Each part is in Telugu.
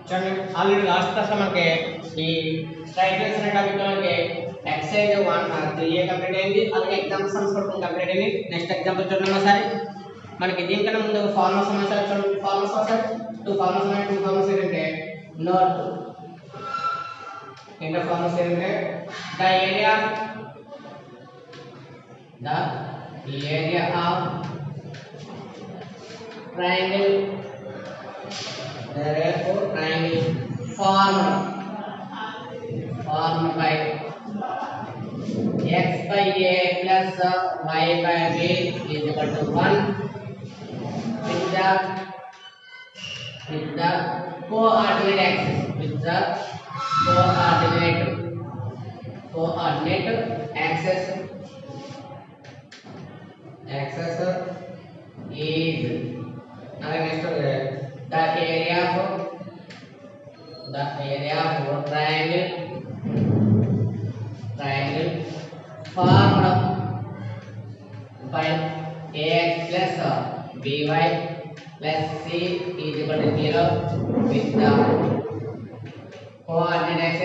చూడండి ఆల్రెడీ లాస్ట్ క్లాస్ లో మనకి ఈ స్ట్రైట్ లైన్స్ అనే టాపిక్ లో మనకి ఎక్సర్సైజ్ 1 3a కంప్లీట్ అయింది. అలాగే ఎగ్జాంపుల్ సమ్స్ కూడా కంప్లీట్ అయింది. నెక్స్ట్ ఎగ్జాంపుల్ చూడండి ఒకసారి. మనకి దీనికన్నా ముందు ఫార్ములా సమస్యలు చూడండి. ఫార్ములా సమస్యలు టూ ఫార్ములాస్ ఏంటంటే నోట్ ఏంటో ఫార్ములాస్ ఏంటంటే the area of triangle therefore triangle formed by x by a plus y by b is equal to 1 with the coordinate axis axis is next the area of triangle formed by ax plus by plus c is equal to 0 with the coordinate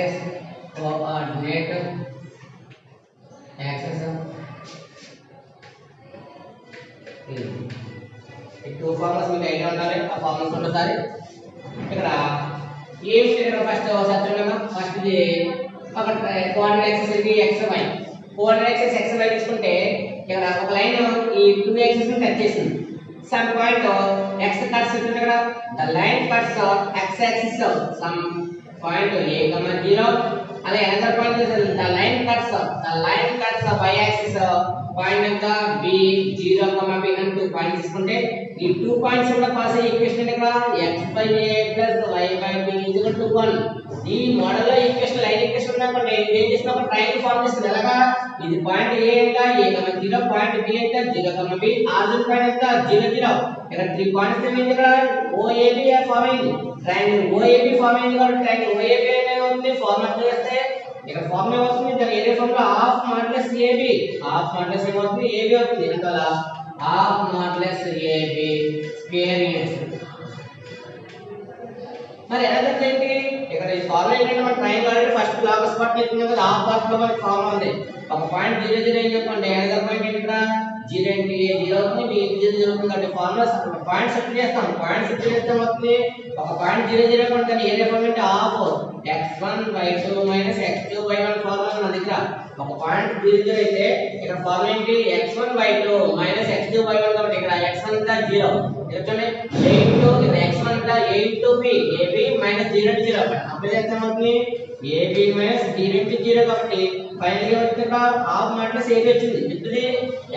axis ఈ టూ ఫార్ములాస్ మీకు ఐడియా ఉండాలి. ఆ ఫార్ములాస్ ఒకసారి ఇక్కడ ఏం ఇక్కడ ఫస్ట్ చూడండి. ఫస్ట్ ఇది ఒక కోఆర్డినేట్ యాక్సిస్ ఇది xy. కోఆర్డినేట్ యాక్సిస్ xy తీసుకుంటే ఇక్కడ ఒక లైన్ ఈ 2 యాక్సిస్ ని టచ్ చేస్తుంది. సమ్ పాయింట్ x కట్స్ ఉంటుంది ఇక్కడ. The line cuts x axis some point a, 0. అలాగే another point the line cuts y axis point యొక్క b 0, b అని 2 పాయింట్స్ తీసుకుంటే ఈ 2 పాయింట్స్ కూడా పాస్ అయ్యే ఈక్వేషన్ ఇక్కడ x by a plus y by b is equal to 1. ఈ మోడల్ లో ఈక్వేషన్ లైన్ ఈక్వేషన్ ఉన్నప్పుడు ఏం చేసినా ఒక ట్రయాంగిల్ ఫార్మ్ చేస్తుంది. ఎలాగా ఇది పాయింట్ a ఎంత a, 0, పాయింట్ b ఎంత 0, b, ఆరిజిన్ పాయింట్ ఎంత 0, 0. ఇక్కడ 3 పాయింట్స్ ఏమైంది ఇక్కడ OAB ఫార్మ్ అయింది. ట్రయాంగిల్ OAB ఫార్మ్ అయింది కాబట్టి ట్రయాంగిల్ OAB ఏమవుతుంది ఫార్మ్ అప్లై చేస్తే ఇక్కడ ఫార్మ్ ఏమవుతుంది దాని area formula half modulus AB. Half modulus ఏమవుతుంది AB అవుతుంది. ఎందువల్ల half modulus AB square units. మరి ఎలా ఏంటి ఇక్కడ ఈ ఫార్ములా ఏంటంటే మన triangle already first black spot అవుతుంది కదా. హాఫ్ బ్లాక్ లో మనకి ఫార్ములా ఉంది. ఒక పాయింట్ 0, 0 అని చెప్పండి. అనదర్ పాయింట్ ఏంటి ఇక్కడ 0 అంటే a 0 అవుతుంది, b 0 జరుగుతుంది. అంటే ఫార్ములా పాయింట్స్ సెట్ చేస్తాం. పాయింట్స్ సెట్ చేస్తే అవుతుంది ఒక పాయింట్ 0, 0 అంటే దాని ఏరియా ఫార్ములా అంటే హాఫ్ x1/2 x2/1 ఫార్ములా మన దగ్గర. ఒక పాయింట్ 0, 0 అయితే ఇక్కడ ఫార్ములా ఏంటి x1/2 x2/1 కాబట్టి ఇక్కడ x అంతా 0 చూడండి. a ఇంటూ ఇక్కడ x1 అంతా a into b ab minus 0 అంటే 0 అప్లై చేస్తే అవుతుంది ab మైనస్ 0 into 0 కాబట్టి ఫైనల్ గా వచ్చేట హాఫ్ మాడ్యులస్ ab వచ్చింది. ఇది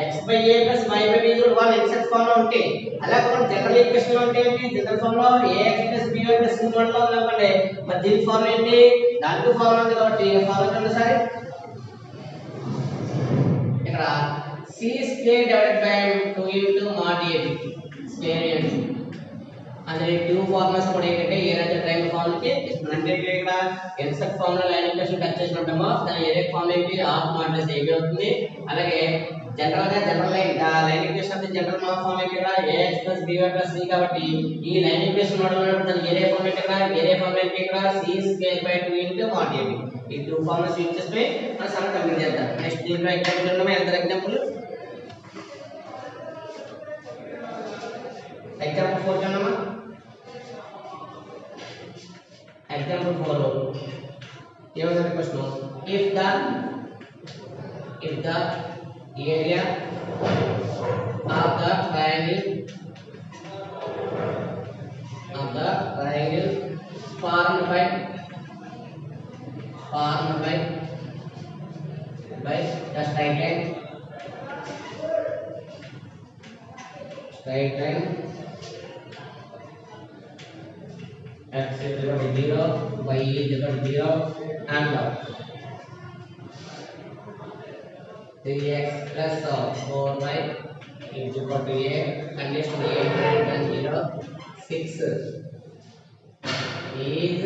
x by a plus y by b is 1 exact formula ఉంటే అలా కాకుండా జనరల్ ఈక్వేషన్ అంటే ఏంటి general formula ax plus by plus c model లో ఉందంటే మరి దీని ఫార్ములా ఏంటి దానికి ఫార్ములా ఉంది కాబట్టి ఫార్ములా చూడండి సార్. ఇక్కడ c square divided by 2 into mod ab square unit. అంటే టూ ఫార్ములాస్ కూడా ఏంటంటే ఏ రాజా ట్రయాంగిల్ ఫార్ములాకి అంటే ఇక్కడ exact formula line equation touch చేసినట్టేమో దాని ఏరియా ఫార్ములా ఏంటి హాఫ్ మాడ్యులస్ ab అవుతుంది. అలాగే జనరల్ లైన్ ఈక్వేషన్ అంటే జనరల్ ఫార్ములా ఇక్కడ ax plus by plus c కాబట్టి ఈ లైన్ ఈక్వేషన్ మోడల్ ఉన్నప్పుడు దాని ఏరియా ఫార్ములా ఇక్కడ ఏంటి ఇక్కడ c square by 2 into mod ab. ఈ టూ ఫార్ములాస్ యూజ్ చేస్తే మనం సమ్ కంప్లీట్ చేద్దాం. నెక్స్ట్ దీంట్లో ఎగ్జాంపుల్ చూద్దాం. ఎంత ఎగ్జాంపుల్ ఎగ్జాంపుల్ 4 చూద్దామా. Example 4 ఏమన్నా question if the area of the triangle formed by the straight line x is equal to 0, y is equal to 0 and 3x plus 4y is equal to a condition a greater than 0. 6 is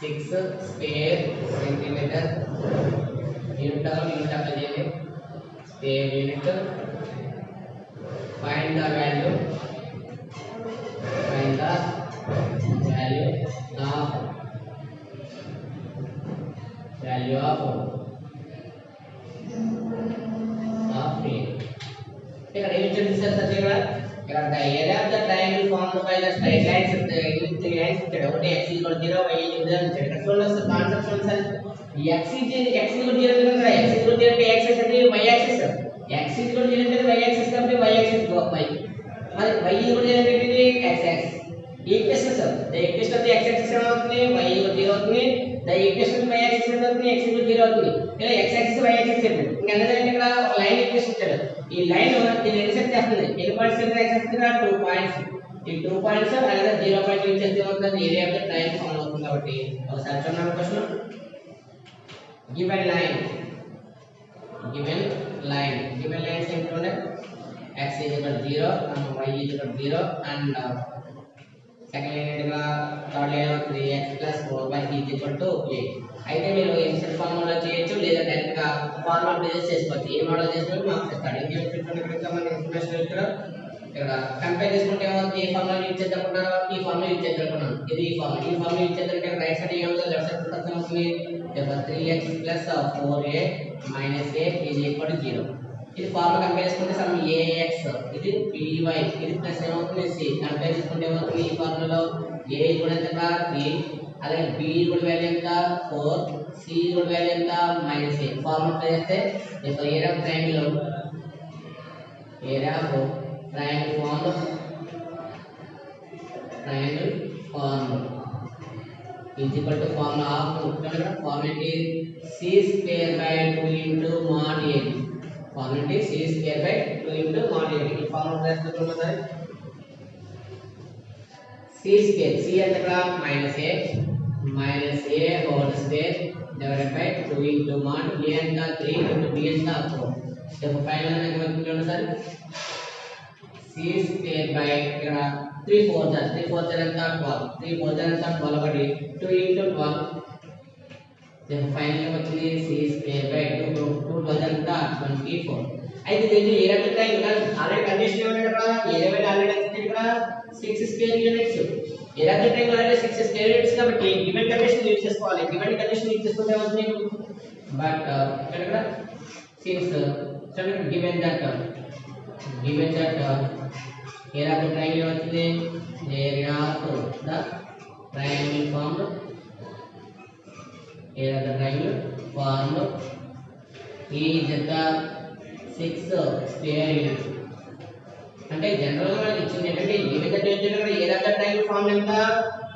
6 square centimeter unit square unit. Find the value value of a. ఇక్కడ ఏం ఇచ్చాడు సార్ ఇక్కడ the area of the triangle formed by the straight lines in three lines ఇచ్చాడు. ఒకటి x = 0, y = 0 ఇచ్చాడు. ఇక్కడ చూడండి సార్ కాన్సెప్ట్ చూడండి సార్. x = 0 కదా, x = 0 అంటే x అంటే y యాక్సిస్, x = 0 అంటే y యాక్సిస్ కాబట్టి y యాక్సిస్ y, మరి y = 0 అంటే ఏంటి x axis. Equation sir the equation of the x axis ఏమవుతుంది y = 0 అవుతుంది, the equation of y axis ఏమవుతుంది x = 0 అవుతుంది. ఇలా x యాక్సిస్ y యాక్సిస్ చెప్పాడు. ఇంకా ఎందుకంటే ఇక్కడ ఒక లైన్ ఈక్వేషన్ ఇచ్చాడు. ఈ లైన్ దీన్ని ఇంటర్సెక్ట్ చేస్తుంది. ఎన్ని పాయింట్స్ x యాక్సిస్ దగ్గర 2 పాయింట్స్. ఈ 2 పాయింట్స్ అలాగే 0 పాయింట్ యూజ్ చేస్తే ఏమవుతుంది area of the triangle form అవుతుంది. కాబట్టి ఒకసారి చూడండి క్వశ్చన్. given lines ఏంటంటే x = 0 and y = 0 and second line ఏంటిగా థర్డ్ లైన్ 3x + 4y = 8. అయితే మీరు ఇన్సెట్ ఫార్ములా చేయొచ్చు లేదా డైరెక్ట్ గా ఫార్ములా బేస్ చేసుకోవచ్చు. ఏ మోడల్ చేసినా మాకు చెప్తాడు. ఇంకేం చెప్తాడు ఇక్కడ మన ఇన్ఫర్మేషన్ ఇక్కడ కంపేర్ చేసుకుంటే ఏమవుతుంది, ఏ ఫార్ములా యూజ్ చేద్దామనుకుంటున్నారో ఈ ఫార్ములా యూజ్ చేద్దామనుకుంటున్నాను. ఇది ఈ ఫార్ములా యూజ్ చేద్దాం. రైట్ సైడ్ ఏమవుతుంది, లెఫ్ట్ సైడ్ ప్రస్తుతం అవుతుంది 3x + 4a - a = 0. ఇది ఫార్ములా కంపేర్ చేసుకుంటే సమ్ ax, ఇది by, ఇది ప్లస్ ఏమవుతుంది c. కంపేర్ చేసుకుంటే ఏమవుతుంది, ఈ ఫార్ములాలో a కూడా ఎంత 3, అలాగే b కూడా వాల్యూ ఎంత 4, c కూడా వాల్యూ ఎంత -a. ఫార్ములా అప్లై చేస్తే area of triangle form is equal to formula of formula c square by 2 mod a. formula c square by 2 mod a. ఈ ఫార్ములా రాస్తున్నాం సార్. c square c అంటే ఇక్కడ -a whole square divided by 2 mod a అంత 3 b అంత 4. సో ఫైనల్ గా ఏమవుతుంది చూడండి సార్. c square by ఇక్కడ 3 4 ఎంత 12, 3 4 ఎంత 12 బట్టి 2 * 12. then ఫైనల్ గా వచ్చింది c square by 2 12 ఎంత 24. అయితే దీన్ని ఏ రకంగా ట్రయాంగిల్ ఆల్రెడీ కండిషన్ ఏమంటే ఇక్కడ ఏరియా బై ఆల్రెడీ వచ్చింది ఇక్కడ 6 స్క్వేర్ యూనిట్స్. ఏ రకంగా ట్రయాంగిల్ ఆల్రెడీ 6 స్క్వేర్ యూనిట్స్ కాబట్టి గివెన్ కండిషన్ యూజ్ చేసుకోవాలి. గివెన్ కండిషన్ యూజ్ చేసుకుంటే ఏమవుతుంది, బట్ ఇక్కడ since given that area of the triangle వచ్చింది area of the triangle formed is the 6 square units. అంటే జనరల్ గా మనకి ఇచ్చింది ఏంటంటే given that area of the triangle formed ఎంత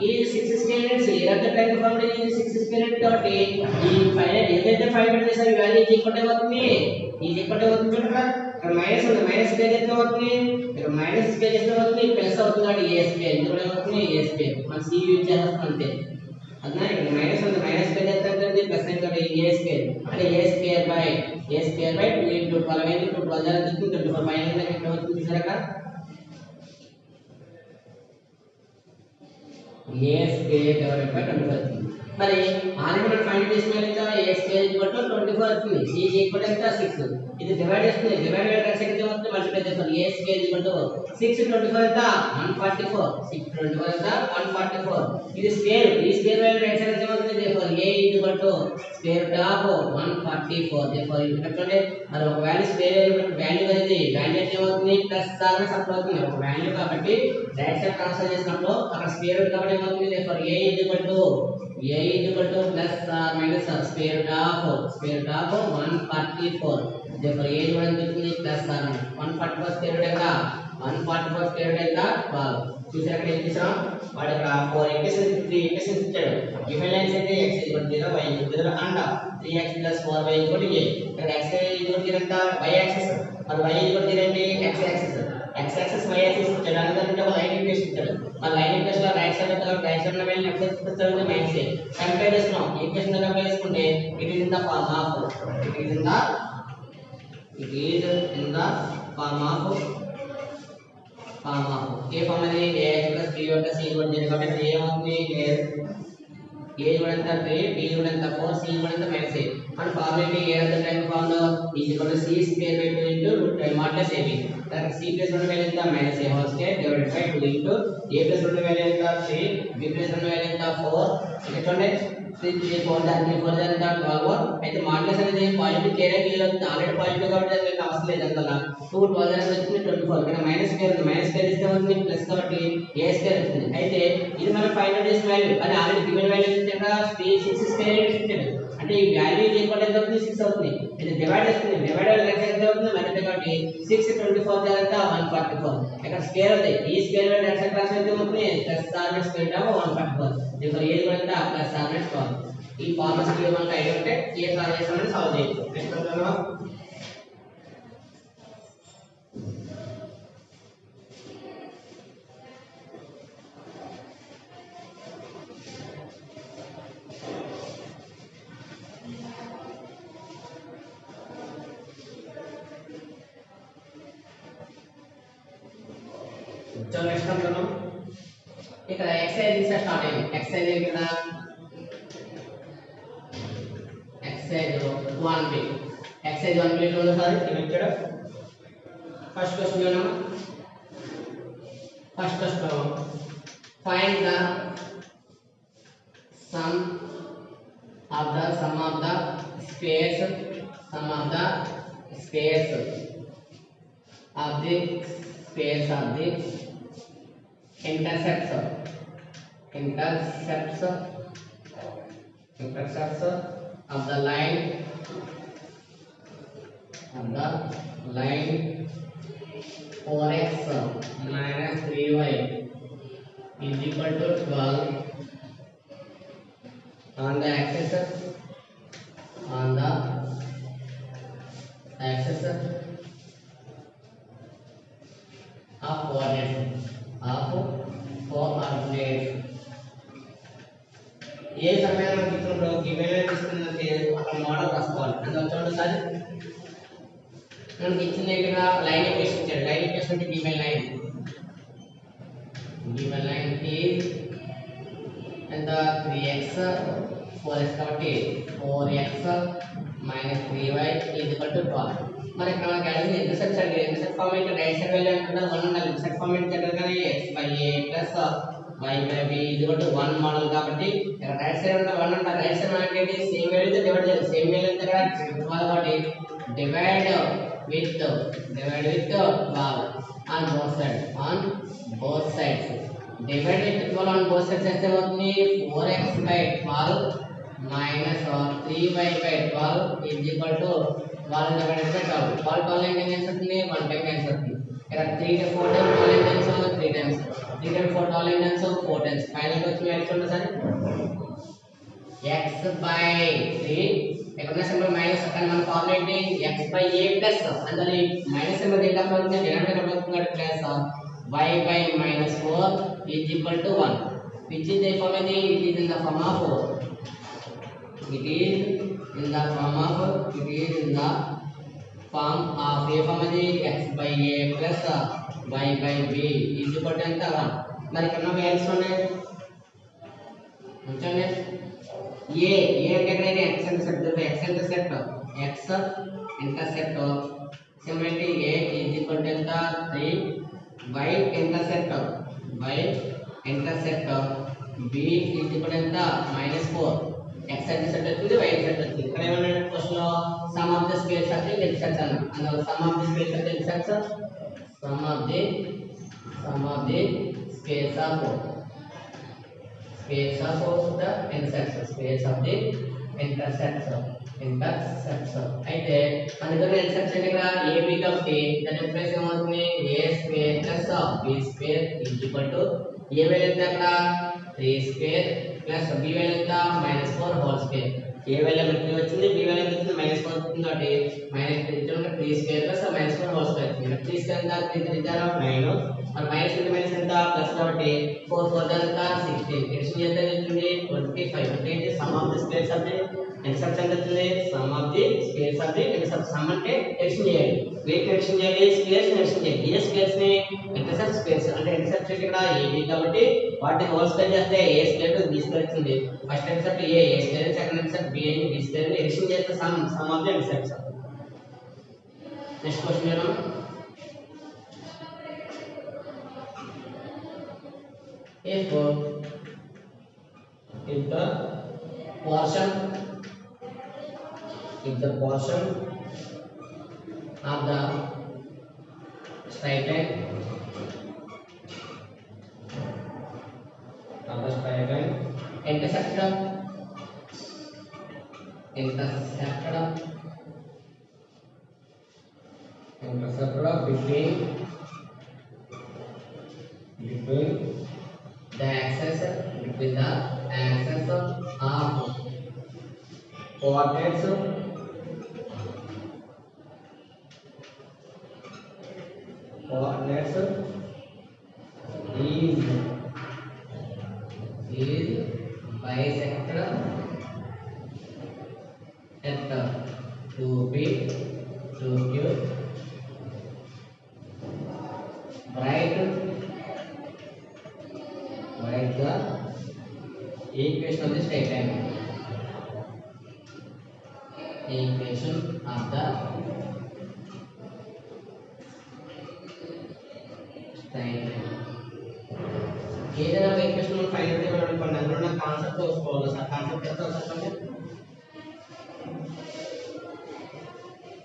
is 6 square units. area of the triangle formed is 6 square units కాబట్టి ఈ ఫైనల్ ఏదైతే ఫైండ్ చేసారో ఈ వాల్యూ ఈక్వల్ అవుతుంది చూడండి. ఇక్కడ మైనస్ ఉంది, మైనస్ స్క్వేర్ చేస్తే అవుతుంది, ఇక్కడ మైనస్ స్క్వేర్ చేస్తే అవుతుంది, ప్లస్ అవుతుంది కాబట్టి a స్క్వేర్ ఇందులో ఏమవుతుంది a స్క్వేర్. మనం c యూజ్ చేస్తాం అంతే. అదన ఇక్కడ మైనస్ ఉంది, మైనస్ స్క్వేర్ చేస్తే అంటే ప్లస్ అయితే a స్క్వేర్ అంటే a స్క్వేర్ బై 2 * 12 అయితే 2 12 వస్తుంది 24. ఫైనల్ గా ఇక్కడ అవుతుంది చూసారా a స్క్వేర్ డివైడెడ్ బై 24. మరి ఆల్రెడీ మనం ఫైండ్ చేసిన ఎంత a స్క్వేర్ = 24 వస్తుంది, c ఎంత 6. ఇది డివైడ్ చేస్తుంది, డివైడ్ బై సెకండ్ ఏమవుతుంది మల్టిప్లై చేస్తాం. a స్క్వేర్ = 6 24 ఎంత 144, 6 24 ఎంత 144. ఇది స్క్వేర్, ఈ స్క్వేర్ వాల్యూ రైట్ సైడ్ ఏమవుతుంది therefore a = √144. therefore ఇక్కడ చూడండి మరి ఒక వాల్యూ స్క్వేర్ వాల్యూ అనేది వాల్యూ ఏమవుతుంది ప్లస్ సార్లు సప్లై అవుతుంది ఒక వాల్యూ కాబట్టి రైట్ సైడ్ ట్రాన్స్ఫర్ చేసినప్పుడు అక్కడ స్క్వేర్ రూట్ కాబట్టి ఏమవుతుంది therefore a = plus or minus square root of 144. therefore a కూడా ఎంత అవుతుంది ప్లస్ ఆర్ 144 స్క్వేర్ రూట్ ఎంత 144 స్క్వేర్ రూట్ ఎంత 12. చూసారా ఇక్కడ ఏం చేసాం వాడు ఇక్కడ 4 ఈక్వేషన్స్ 3 ఈక్వేషన్స్ ఇచ్చాడు. గివెన్ లైన్స్ అయితే x = 0 y = 0 and 3x + 4y = a. ఇక్కడ x = 0 ఎంత y యాక్సిస్, మరి y = 0 ఏంటి x axis. x axis y axis ఇచ్చాడు. అంటే ఒక లైన్ ఈక్వేషన్ ఇచ్చాడు. మరి లైన్ ఈక్వేషన్ లో రైట్ సైడ్ ఉన్న వాల్యూ లెఫ్ట్ సైడ్ తీసుకొస్తాడు మైనస్ a. కంపేర్ చేస్తున్నాం ఈక్వేషన్ లో కంపేర్ చేసుకుంటే it is in the form of a form అనేది ax + b + c = 0 కాబట్టి ఏమవుతుంది a కూడా ఎంత 3 b కూడా ఎంత 4 c కూడా ఎంత -a. మన ఫార్ములా ఏంటి ఏ ఆఫ్ ద ట్రయాంగిల్ ఫార్మ్ లో c square by 2 * mod ab. దానికి c ప్లస్ 2 వాల్యూ ఎంత -a whole square divided by 2 a plus 2 value ఎంత 3 b ప్లస్ 2 వాల్యూ ఎంత 4. ఇక్కడ చూడండి 12 అయితే మాడ్యులస్ అనేది పాజిటివ్ చేయడానికి వీలవుతుంది ఆల్రెడీ పాజిటివ్ కాబట్టి దానికి అవసరం లేదు అందువల్ల 2 12 అనేది వచ్చింది 24 ఇక్కడ మైనస్ స్క్వేర్ ఉంది మైనస్ స్క్వేర్ ఇస్తే అవుతుంది ప్లస్ కాబట్టి ఏ స్క్వేర్ వచ్చింది అయితే ఇది మనం ఫైండ్ అవుట్ చేసిన వాల్యూ కానీ ఆల్రెడీ గివెన్ వాల్యూ ఇక్కడ 6 స్క్వేర్ ఇచ్చాడు అంటే ఈ వాల్యూ ఈక్వల్ ఎంత అవుతుంది 6 అవుతుంది ఇది డివైడ్ చేస్తుంది డివైడ్ అయితే ఎంత అవుతుంది మల్టిప్లై కాబట్టి 6 24 తర్వాత 144 ఇక్కడ స్క్వేర్ ఉంది ఈ స్క్వేర్ వాల్యూ ఎక్స్ ట్రాన్స్ఫర్ అయితే అవుతుంది ప్లస్ ఆర్ స్క్వేర్ టర్మ్ 144 దీంట్లో ఏది కూడా ప్లస్ ఆర్ స్క్వేర్ ఈ ఫార్ములాస్ కి మనకు ఐడియా ఉంటే ఏ సాల్వ్ చేస్తామని సాల్వ్ చేయొచ్చు నెక్స్ట్ ప్రాబ్లం चलो नेक्स्ट ప్రాబ్లం ఇక్కడ ఎక్సర్సైజ్ నుంచి స్టార్ట్ అయ్యింది ఎక్సర్సైజ్ ఇక్కడ ఎక్సర్సైజ్ 1b ఎక్సర్సైజ్ 1b లో ఉంది సార్ ఇక్కడ ఫస్ట్ క్వశ్చన్ చూడండి first question find the sum of the space of the intercepts of the line 4x minus 3y is equal to 12 on the axis of coordinates ఏ సమయంలో ఇచ్చినప్పుడు గివెన్ ఇస్తున్నది అక్కడ మోడల్ రాసుకోవాలి అందులో చూడండి సార్ మనకి ఇచ్చిన ఇక్కడ లైన్ ఈక్వేషన్ ఇచ్చాడు లైన్ ఈక్వేషన్ అంటే గివెన్ లైన్ ఈజ్ ఎంత 3x 4x కాబట్టి 4x minus 3y is equal to 12 మరి ఇక్కడ మనకి అడిగింది ఇంటర్సెప్ట్ అంటే ఇంటర్సెప్ట్ ఫార్మ్ అంటే రైట్ సైడ్ వాల్యూ అంటే 1 ఉండాలి ఇంటర్సెప్ట్ ఫార్మ్ అంటే జనరల్గానే x by a plus y by b is equal to 1 model కాబట్టి ఇక్కడ రైట్ సైడ్ ఉన్న 1 అంటే రైట్ సైడ్ మనకి ఏంటి సేమ్ వాల్యూ తో డివైడ్ చేయాలి సేమ్ వాల్యూ అంటే ఇక్కడ 12 కాబట్టి divide with 12 on both sides divide with 12 on both sides అయితే అవుతుంది 4x by 12 minus 3y by 12 is equal to 12 divided by 12 12 అంటే ఎంత అవుతుంది 1 టైం ఆన్సర్ అవుతుంది ఇక్కడ 3 to 4 time 12 times 3 times 3 to 4 12 times 4 times final గా వచ్చి వాల్యూ చూడండి సార్ x by 3 ఇక్కడ సింబల్ మైనస్ కానీ మన ఫార్ములా ఏంటి x by a ప్లస్ అందులో మైనస్ సింబల్ దేంట్లో అవుతుంది డినామినేటర్ అవుతుంది plus y by minus 4 is equal to 1 which is the form it is in the form of a form x by a plus y by b is equal to ఎంత 1 మరి ఇక్కడ వాల్యూస్ ఉన్నాయి ఉంచండి a అంటే ఇక్కడ x ఇంటర్సెప్ట్ సింబల్ ఏంటి a is equal to ఎంత 3 y intercept b is equal to ఎంత -4 x intercept వచ్చింది y intercept వచ్చింది ఇక్కడ ఏమన్నాడు క్వశ్చన్ లో some of the squares of the intercepts అన్న అందులో some of the squares of the intercepts some of the squares of the intercepts అయితే అందులో ఇంటర్సెప్ట్స్ అంటే ఇక్కడ ab కాబట్టి దాని ప్లస్ ఏమవుతుంది a square plus b square is equal to a value ఎంత అక్కడ 3 స్క్వేర్ ప్లస్ b వాల్యూ ఎంత -4 హోల్ స్క్వేర్ a వాల్యూ మనకి వచ్చింది b వాల్యూ ఎంత -4 వచ్చింది కాబట్టి -3 square plus -4 whole square 3 square ఎంత 3 3 9 మరి మైనస్ ఇంటూ మైనస్ ఎంత ప్లస్ కాబట్టి 4 4 ఎంత 16 ఎడిషన్ ఎంత అవుతుంది 25 అంటే ఏంటి sum of the squares of the intercepts ఎంత అవుతుంది sum of the squares of the intercept sum అంటే ఎడిషన్ చేయాలి వేట్ ఎడిషన్ చేయాలి స్క్వేర్స్ ఎడిషన్ చేయాలి ఏ స్క్వేర్స్ ని ఇంటర్సెప్ట్ స్క్వేర్స్ అంటే ఇంటర్సెప్ట్ ఇక్కడ ab కాబట్టి వాటి హోల్ స్క్వేర్ చేస్తే a స్క్వేర్ ప్లస్ b స్క్వేర్ వచ్చింది first intercept a square second intercept b అని b స్క్వేర్ ని ఎడిషన్ చేస్తే sum of the intercepts next question చూద్దాం if the portion is the portion of the straight line intersected between the axes of coordinates is bisected at 2p 2q. Write the equation of the straight line. Equation of the straight line. ఏదైనా ఒక ఈక్వేషన్ మనం ఫైండ్ అవుట్ చేయాలనుకోండి అందులో ఉన్న కాన్సెప్ట్ తెలుసుకోవాలి సార్. కాన్సెప్ట్ ఎంత చెప్పండి.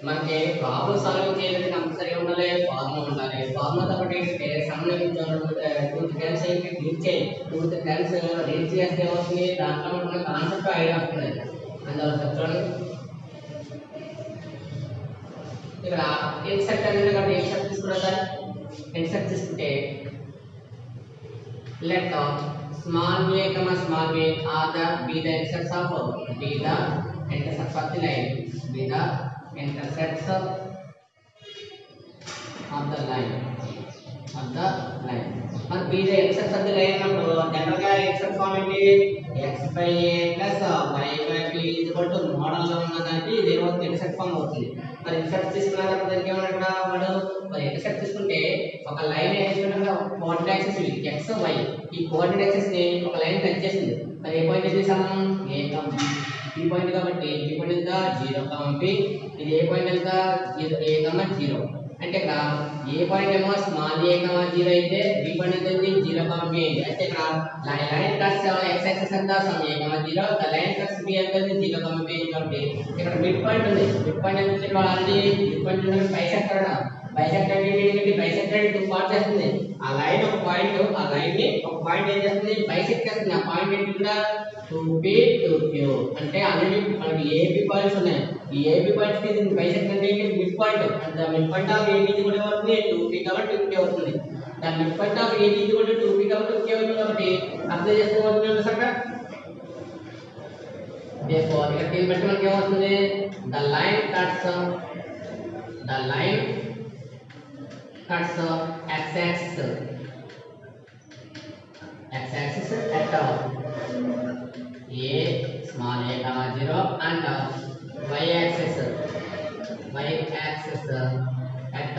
మనకి ప్రాబ్లం సాల్వ్ చేయాలంటే కంపల్సరీగా ఉండాలి, ఫార్ములా ఉండాలి. ఫార్ములాతో పాటు ఏంటంటే రీచ్ చేస్తే వస్తుంది, దాంట్లో ఉన్న కాన్సెప్ట్ ఐడియా వస్తుంది. అందువల్ల చూడండి ఇక్కడ ఇంటర్సెక్ట్ అనేది కాబట్టి ఇంటర్సెక్ట్ తీసుకున్నాం సార్. ఇంటర్సెక్ట్ తీసుకుంటే let small a comma small b are the be the intersects of the intersects of the line, be the intersects of the line and be the intersects of the line అప్పుడు జనరల్ గా ఇంటర్సెక్ట్ ఫార్మ్ ఏంటి x by a plus y by b is equal to model లో ఉన్నదానికి ఇది ఏమవుతుంది ఇంటర్సెక్ట్ ఫార్మ్ అవుతుంది. మరి ఇంటర్సెక్ట్ తీసుకున్నప్పుడు దానికి ఏమన్నా ఇక్కడ వాడు మరి ఇంటర్సెక్ట్ తీసుకుంటే ఒక లైన్ వేసుకున్నాక కోఆర్డినేట్ యాక్సిస్ x y ఈ కోఆర్డినేట్ యాక్సిస్ ని ఒక లైన్ టచ్ చేసింది. మరి ఏ పాయింట్ చేసాము a b పాయింట్ కాబట్టి b పాయింట్ ఎంత 0 b ఇది ఏ పాయింట్ ఎంత a 0 అంటే ఇక్కడ ఏ పాయింట్ ఏమో స్మాల్ a 0 అయితే b పాయింట్ ఎంత 0 b అయితే ఇక్కడ లైన్ కట్స్ x యాక్సిస్ ఎంత some a 0 the line cuts b ఎంత 0 b కాబట్టి ఇక్కడ మిడ్ పాయింట్ ఉంది. మిడ్ పాయింట్ ఎంత ఇక్కడ ఆల్రెడీ మిడ్ పాయింట్ ఉన్న బైసెక్టర్ ఏంటి బైసెక్టర్ టూ పార్ట్స్ చేస్తుంది. ఆ లైన్ ఒక పాయింట్ ఆ లైన్ ని ఒక పాయింట్ ఏం చేస్తుంది బైసెక్ట్ చేస్తుంది. ఆ పాయింట్ ఏంటి ఇక్కడ 2p 2q అంటే ఆల్రెడీ మనకి ab పాయింట్స్ ఉన్నాయి. ఈ ab పాయింట్స్ కి దీని బైసెక్ట్ అంటే ఏంటి మిడ్ పాయింట్. అంటే మిడ్ పాయింట్ ఆఫ్ ab ఇది కూడా అవుతుంది 2p కాబట్టి 2q అవుతుంది. దాని మిడ్ పాయింట్ ఆఫ్ ab ఇది కూడా 2p కాబట్టి 2q అవుతుంది. కాబట్టి అప్లై చేస్తే అవుతుంది సక్క therefore ఇక్కడ దీన్ని బట్టి మనకి ఏమవుతుంది the line cuts x-axis at a small a 0 and y-axis at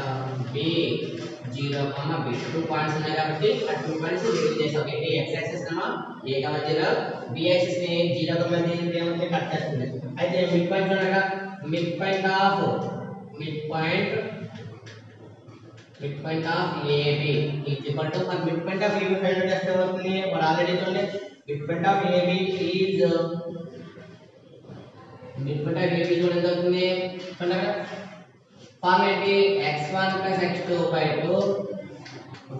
b 0 b 2 points ఉన్నాయి కాబట్టి ఆ 2 పాయింట్స్ రిలీజ్ చేసాం. ఏంటి x యాక్సిస్ ఏమో a 0 b యాక్సిస్ ని 0 ఏమంటే కట్ చేస్తుంది. అయితే మిడ్ పాయింట్ చూడగా mid point of AB is equal to for midpoint of AB find out చేస్తే వస్తుంది. మరి ఆల్రెడీ చూడండి midpoint of AB is చూడండి అవుతుంది చూడండి ఫార్మ్ ఏంటి x1 x2 by 2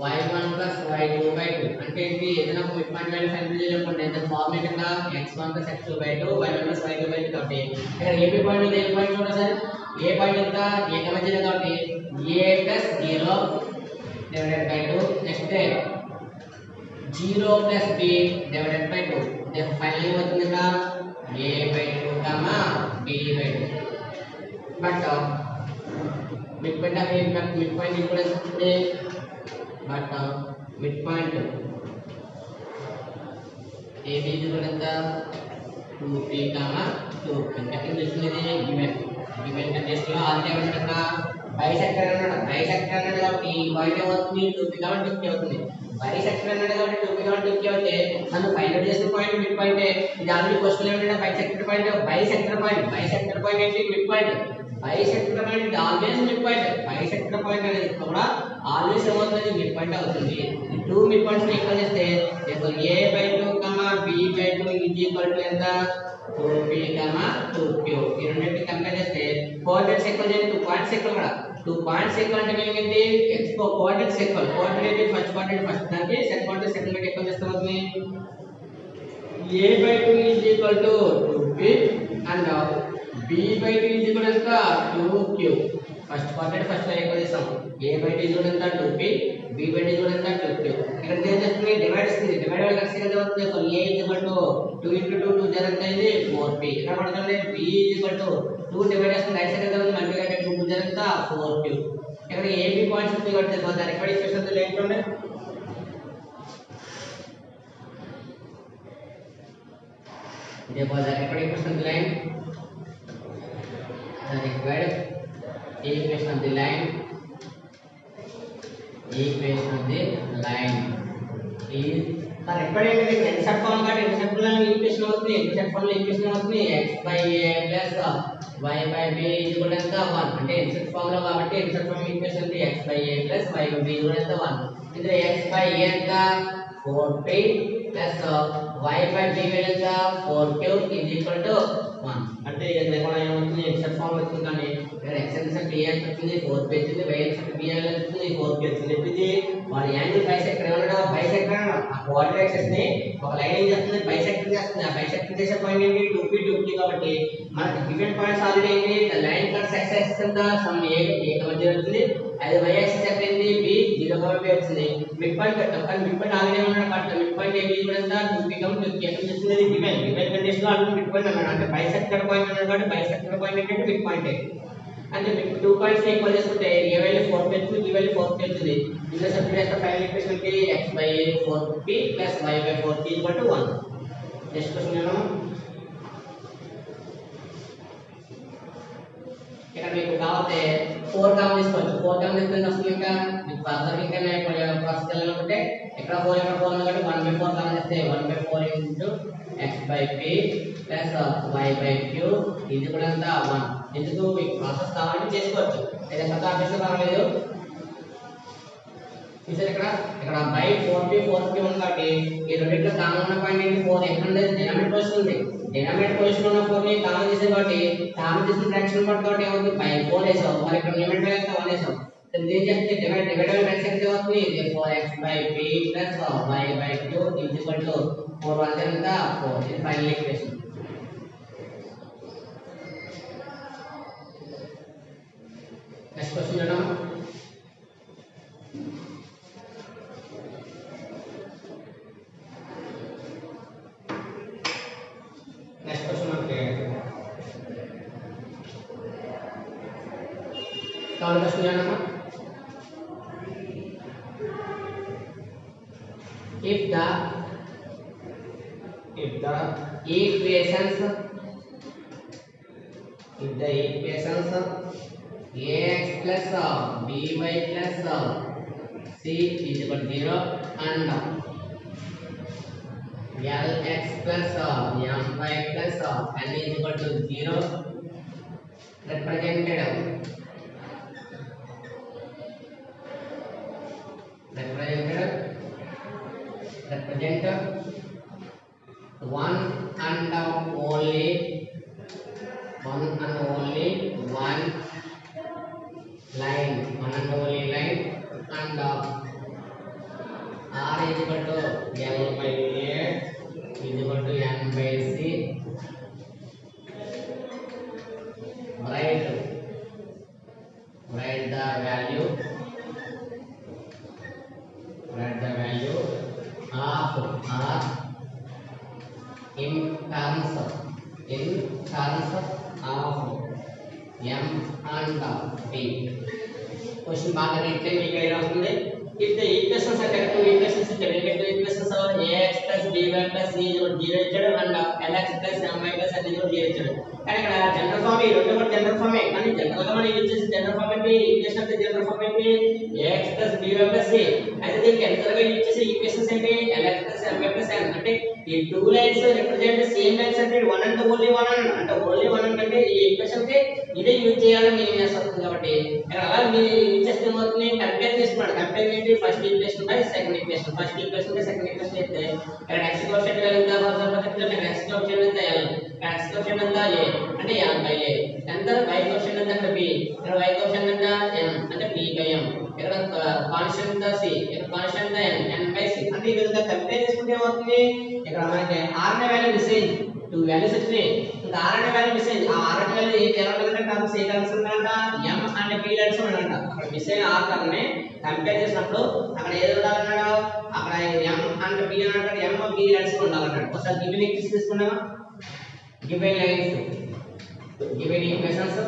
y1 y2 by 2 అంటే ఏంటి ఏదైనా ఒక midpoint వాల్యూ ఫైండ్ చేయాలనుకోండి ఎంత ఫార్మ్ ఏంటంటే x1 x2 by 2 y1 y2 by 2 కాబట్టి ఇక్కడ AB పాయింట్ ఉంది. ఏ పాయింట్ చూడండి సార్ ఏ పాయింట్ ఎంత a 0 కాబట్టి a plus 0 divided by 2 next 0 plus b divided by 2 then finally వస్తుంది కదా a by 2 b by 2 but midpoint of midpoint కూడా వస్తుంది but midpoint ab కూడా ఎంత 2p 2p అంటే తెలుస్తుంది given condition లో ఆల్రెడీ ఏమంటారు బైసెక్టర్ అన్నాడు కాబట్టి ఈ పాయింట్ ఏమవుతుంది 2p కాబట్టి 2p అవుతుంది. బైసెక్టర్ అన్నాడు కాబట్టి 2p కాబట్టి 2p అవుతే మనం ఫైండ్ అవుట్ చేసిన పాయింట్ మిడ్ పాయింట్. ఇది ఆల్రెడీ క్వశ్చన్ ఏమంటే బైసెక్టర్ పాయింట్ ఏంటి mid point. Bisector point always mid point. Bisector point అనేది కూడా ఆల్వేస్ ఏమవుతుంది మిడ్ పాయింట్ అవుతుంది. ఈ 2 మిడ్ పాయింట్స్ ని ఈక్వల్ చేస్తే a by 2 b by 2 is equal equal to ఎంత 2p 2q ఈ రెండింటిని కంపేర్ చేస్తే కోఆర్డినేట్స్ ఈక్వల్ చేయండి 2 పాయింట్స్ ఈక్వల్ కూడా 2 పాయింట్స్ ఈక్వల్ అంటే మీనింగ్ ఏంటి x coordinates equal coordinate first coordinate first దానికి సెకండ్ కోఆర్డినేట్ సెకండ్ కి ఈక్వల్ చేస్తాం అవుతుంది a/2 is equal to 2p and b/2 is equal to 2q first coordinate first లో ఈక్వల్ చేస్తాం a/2 is equal to 2p b/2 is equal to 2q ఇక్కడ ఏం చేస్తుంది డివైడ్ చేస్తుంది డివైడ్ వల్ల కలిసి ఎంత అవుతుంది so a is equal to 2 into 2 2 0 ఎంత అయింది 4p ఇక్కడ పడుతుంది b is equal to 2 divide చేస్తుంది రైట్ సైడ్ ఎంత అవుతుంది మల్టిప్లై చేస్తే 2 2 0 ఎంత 4q ఇక్కడ ab పాయింట్స్ ఉంది కాబట్టి దాని ఇక్కడ ఈక్వేషన్ ఏంటంటే therefore the required equation of the line equation of the line is the required intercept form का intercept form equation होती है intercept form equation होती है x by a plus y by b is equal to 1 అంటే intercept form లో కాబట్టి intercept form equation ఉంది x by a plus y by b is equal to 1 ఇందులో x by a ఎంత 4p plus y by b ఎంత 4q is equal to 1 అంటే ఇక్కడ ఏమవుతుంది intercept form వస్తుంది కానీ ఇక్కడ x intercept a వస్తుంది 4p వచ్చింది y intercept b వస్తుంది 4p వచ్చింది ఇది వాడి యాంగిల్ బైసెక్టర్ ఏమన్నాడు బైసెక్టర్ ఆ కోఆర్డినేట్ యాక్సిస్ ని ఒక లైన్ ఏం చేస్తుంది బైసెక్టర్ చేస్తుంది ఆ బైసెక్టర్ చేసే పాయింట్ ఏంటి 2p 2p కాబట్టి మనకి గివెన్ పాయింట్స్ ఆల్రెడీ ఏంటి the line cuts x axis ఎంత సమ్ a మధ్య వచ్చింది అది y యాక్సిస్ ఎంత ఏంటి b 0 b వచ్చింది మిడ్ పాయింట్ కట్టాం కానీ మిడ్ పాయింట్ ఆల్రెడీ ఉన్నాడు కాబట్టి మిడ్ పాయింట్ ab కూడా ఎంత 2p 2p ఎంత చేస్తుంది అది గివెన్ కండిషన్ లో ఆల్రెడీ మిడ్ పాయింట్ అన్నాడు అంటే బైసెక్టర్ పాయింట్ అన్నాడు కాబట్టి బైసెక్టర్ పాయింట్ ఏంటంటే మిడ్ పాయింట్ అంటే 2 పాయింట్స్ ఈక్వల్ చేసుకుంటే a వాల్యూ 4p వచ్చింది b వాల్యూ 4p వచ్చింది ఇందులో సబ్స్టిట్యూట్ చేస్తే ఫైనల్ ఈక్వేషన్ కి x by 4p plus y by 4p equal to 1 next question ఏమో ఇక్కడ మీకు కావాలంటే 4 కామన్ తీసుకోవచ్చు 4 కామన్ తీసుకుంటే వస్తుంది ఇంకా మీకు ఫర్దర్ ఇంకా ప్రాసెస్ చేయాలనుకుంటే ఇక్కడ 4 ఇక్కడ 4 ఉంది కాబట్టి 1/4 కామన్ చేస్తే 1/4 into x by p plus y by q ఇది కూడా ఎంత 1 ఎందుకు మీకు ప్రాసెస్ కావాలంటే చేసుకోవచ్చు ఇది కొత్త ఆఫీస్ పర్వాలేదు చూసారు ఇక్కడ బై 4p ఉంది కాబట్టి ఈ రెండిట్లో కామన్ ఉన్న పాయింట్ ఏంటి 4 ఎక్కడ ఉంది డినామినేటర్ పొజిషన్ ఉంది డినామినేటర్ పొజిషన్ ఉన్న 4 ని కామన్ చేసే కాబట్టి కామన్ చేసిన ఫ్రాక్షన్ పార్ట్ కాబట్టి ఏమవుతుంది బై 4 వేసాం మరి ఇక్కడ న్యూమరేటర్ ఎంత 1 వేసాం దీన్ని ఏం చేస్తే డివైడ్ ఫ్రాక్షన్ ఎంత అవుతుంది 4x by p plus y by q is equal to 4 1 ఎంత 4 ఇది ఫైనల్ ఈక్వేషన్ నెక్స్ట్ క్వశ్చన్ చూద్దాం నెక్స్ట్ క్వశ్చన్ అంటే థర్డ్ క్వశ్చన్ చూద్దామా if the equations ax plus by plus c is equal to 0 and lx plus my plus n is equal to 0 represented 1 and only one line and r is equal to l by a is equal to n by c write the value of r in terms of m and p question बात करें इतने में क्या होता if the equations are correct equations is negative equations are ax plus by plus c is equal to 0 and lx plus my plus n is equal to 0 కానీ ఇక్కడ జనరల్ ఫార్మ్ ఈ రెండు కూడా జనరల్ ఫార్మే కానీ జనరల్ గా మనం యూజ్ చేసే జనరల్ ఫార్మ్ ఏంటి equation of the general form ఏంటి ax plus by plus c అయితే దీనికి ఎంతగా యూజ్ చేసే ఈక్వేషన్స్ ఏంటి lx plus my plus n అంటే ఈ two lines represent same lines అంటే 1 అంటే ఓన్లీ 1 అంటే ఓన్లీ 1 అంటే ఈ ఈక్వేషన్ కి ఇదే యూజ్ చేయాలని నేను చేస్తాను కాబట్టి ఇక్కడ అలా మీరు యూజ్ చేస్తే ఏమవుతుంది కంపేర్ చేసుకున్నాడు కంపేర్ ఏంటి first equation by second equation అయితే ఇక్కడ x ఈక్వల్ టు ఎంత ఇక్కడ x కోఎఫిషియంట్ ఎంత l, ఇక్కడ x కోఎఫిషియంట్ ఎంత a అంటే m బై a, ఎంత y కోఎఫిషియంట్ ఎంత ఇక్కడ b, ఇక్కడ y కోఎఫిషియంట్ ఎంత n అంటే b బై m, ఇక్కడ కాన్స్టెంట్ ఎంత c, ఇక్కడ కాన్స్టెంట్ ఎంత n బై c. అంటే ఈ విధంగా కంపేర్ చేసుకుంటే ఏమవుతుంది, ఇక్కడ మనకి r అనే వాల్యూ మిస్ అయింది, 2 వాల్యూస్ వచ్చినాయి, ఇంకా r అనే వాల్యూ మిస్ అయింది. ఆ r అనే వాల్యూ ఎలా ఉందంటే టర్మ్స్ ఏ టర్మ్స్ ఉందంట m అండ్ b టర్మ్స్ ఉందంట. అక్కడ మిస్ అయిన r టర్మ్ ని కంపేర్ చేసినప్పుడు అక్కడ ఏది ఉండాలన్నాడు, అక్కడ m అండ్ b అని అంటాడు, m b టర్మ్స్ ఉండాలన్నాడు. ఒకసారి గివెన్ ఈక్వేషన్స్ తీసుకున్నామా, given lines, given equations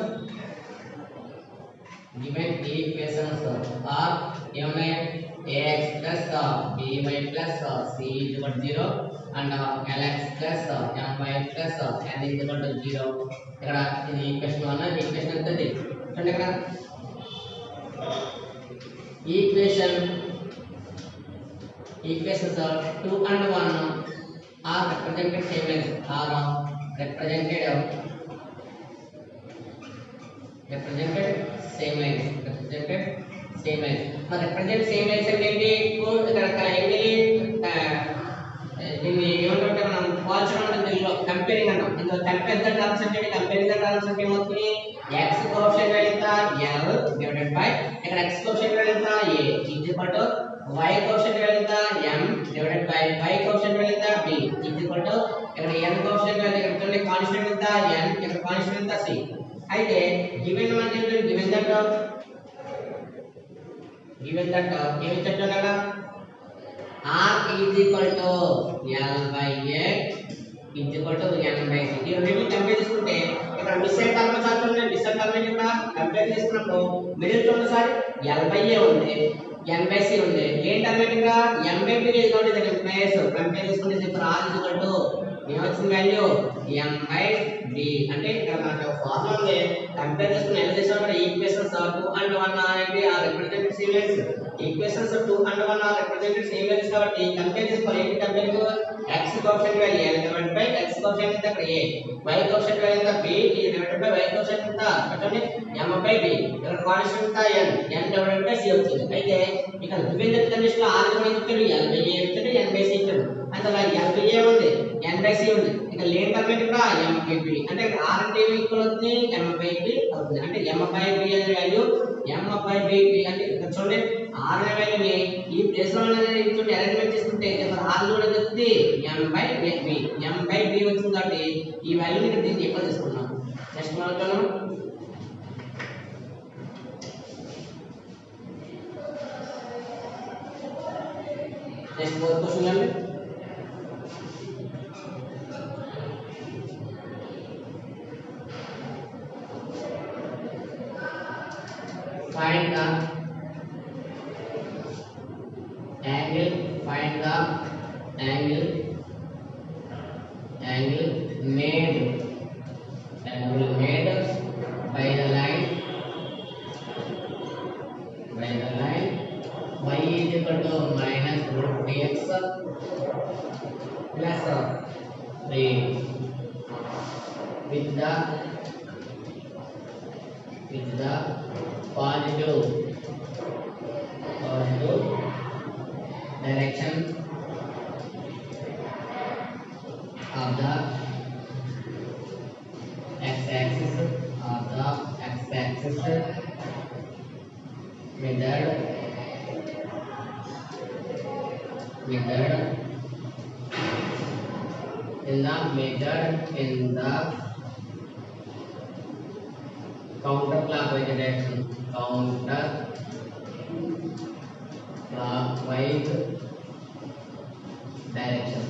are ఏమన్నాయి, ax plus by plus c is equal to 0 and lx plus my plus n is equal to 0. ఇక్కడ ఇది ఈక్వేషన్ 1, ఈక్వేషన్ ఎంత ఇది చూడండి, ఇక్కడ equations 2 and 1 are represented same as represented same lines, మరి represent same lines అంటే ఏంటి, ఇక్కడ ఏంటి దీన్ని ఏమంటే మనం పోల్చడం అంటే దీనిలో కంపేరింగ్ అంటాం. ఇందులో కంపేర్ ద టర్మ్స్ అంటే కంపేరింగ్ ద టర్మ్స్ అంటే ఏమవుతుంది, x కోఎఫిషియంట్ వాల్యూ ఎంత l డివైడెడ్ బై ఇక్కడ x కోఎఫిషియంట్ వాల్యూ ఎంత a is equal to y coefficient value ఎంత m divided by y coefficient value ఎంత b ఈజ్ ఈక్వల్ టు ఇక్కడ n కోఎఫిషియంట్ వాల్యూ ఇక్కడ చూడండి కాన్స్టెంట్ ఎంత n, ఇక్కడ కాన్స్టెంట్ ఎంత c. అయితే గివెన్ అంటే ఏంటి, గివెన్ దట్ ఏమి చెప్తున్నాగా r is equal to l by a is equal to n by c. ఈ రెండింటిని కంపేర్ చేసుకుంటే ఇక్కడ మిస్ అయిన టర్మ్ సార్ చూడండి, మిస్ అయిన టర్మ్ ఇక్కడ కంపేర్ చేసుకున్నప్పుడు మిడిల్ చూడండి సార్ l by a ఉంది, n by c ఉంది, ఏం టర్మ్ ఇక్కడ m by b is equal to the implies compare చేసుకుంటే ఇప్పుడు r is equal to ఏమొచ్చింది వాల్యూ m by b. అంటే ఇక్కడ మనకు ఫార్ములా ఉంది, కంపేర్ చేసుకుని ఎలా చేసామంటే ఈక్వేషన్స్ 2 and 1 అనేది ఆ represented same lines, equations 2 and 1 ఆ రిప్రజెంటెడ్ సేమ్ లైన్స్ కాబట్టి కంపేర్ చేసుకోవాలి. ఏంటి compare, x coefficient value l divided by x coefficient ఎంత ఇక్కడ a, y కోఎఫిషియంట్ వాల్యూ ఎంత b divided by y coefficient ఎంత చూడండి m by b, ఇక్కడ కాన్స్టెంట్ ఎంత n డివైడెడ్ బై c వచ్చింది. అయితే ఇక్కడ గివెన్ దట్ కండిషన్ లో r కూడా ఇచ్చాడు, l by a ఇచ్చాడు, n by c ఇచ్చాడు. అంటే అలా l by a ఉంది, n by c ఉంది, ఇక్కడ లేని టర్మ్ ఇక్కడ m by b, అంటే ఇక్కడ r అంటే ఈక్వల్ అవుతుంది m by b అవుతుంది. అంటే m by b అనే వాల్యూ m by b అంటే ఇక్కడ చూడండి r అనే వాల్యూని ఈ ప్లేస్ లో చూడండి అరేంజ్మెంట్ చేసుకుంటే ఇక్కడ r కూడా వస్తుంది m by b, m by b వచ్చింది కాబట్టి ఈ వాల్యూని ఇక్కడ దీనికి ఈక్వల్ చేసుకున్నాం. నెక్స్ట్ మనం నెక్స్ట్ ఫోర్త్ క్వశ్చన్ అండి, find the angle made by the line y is equal to minus root 3x plus 3 with the positive direction of the x-axis measured in the counterclockwise direction.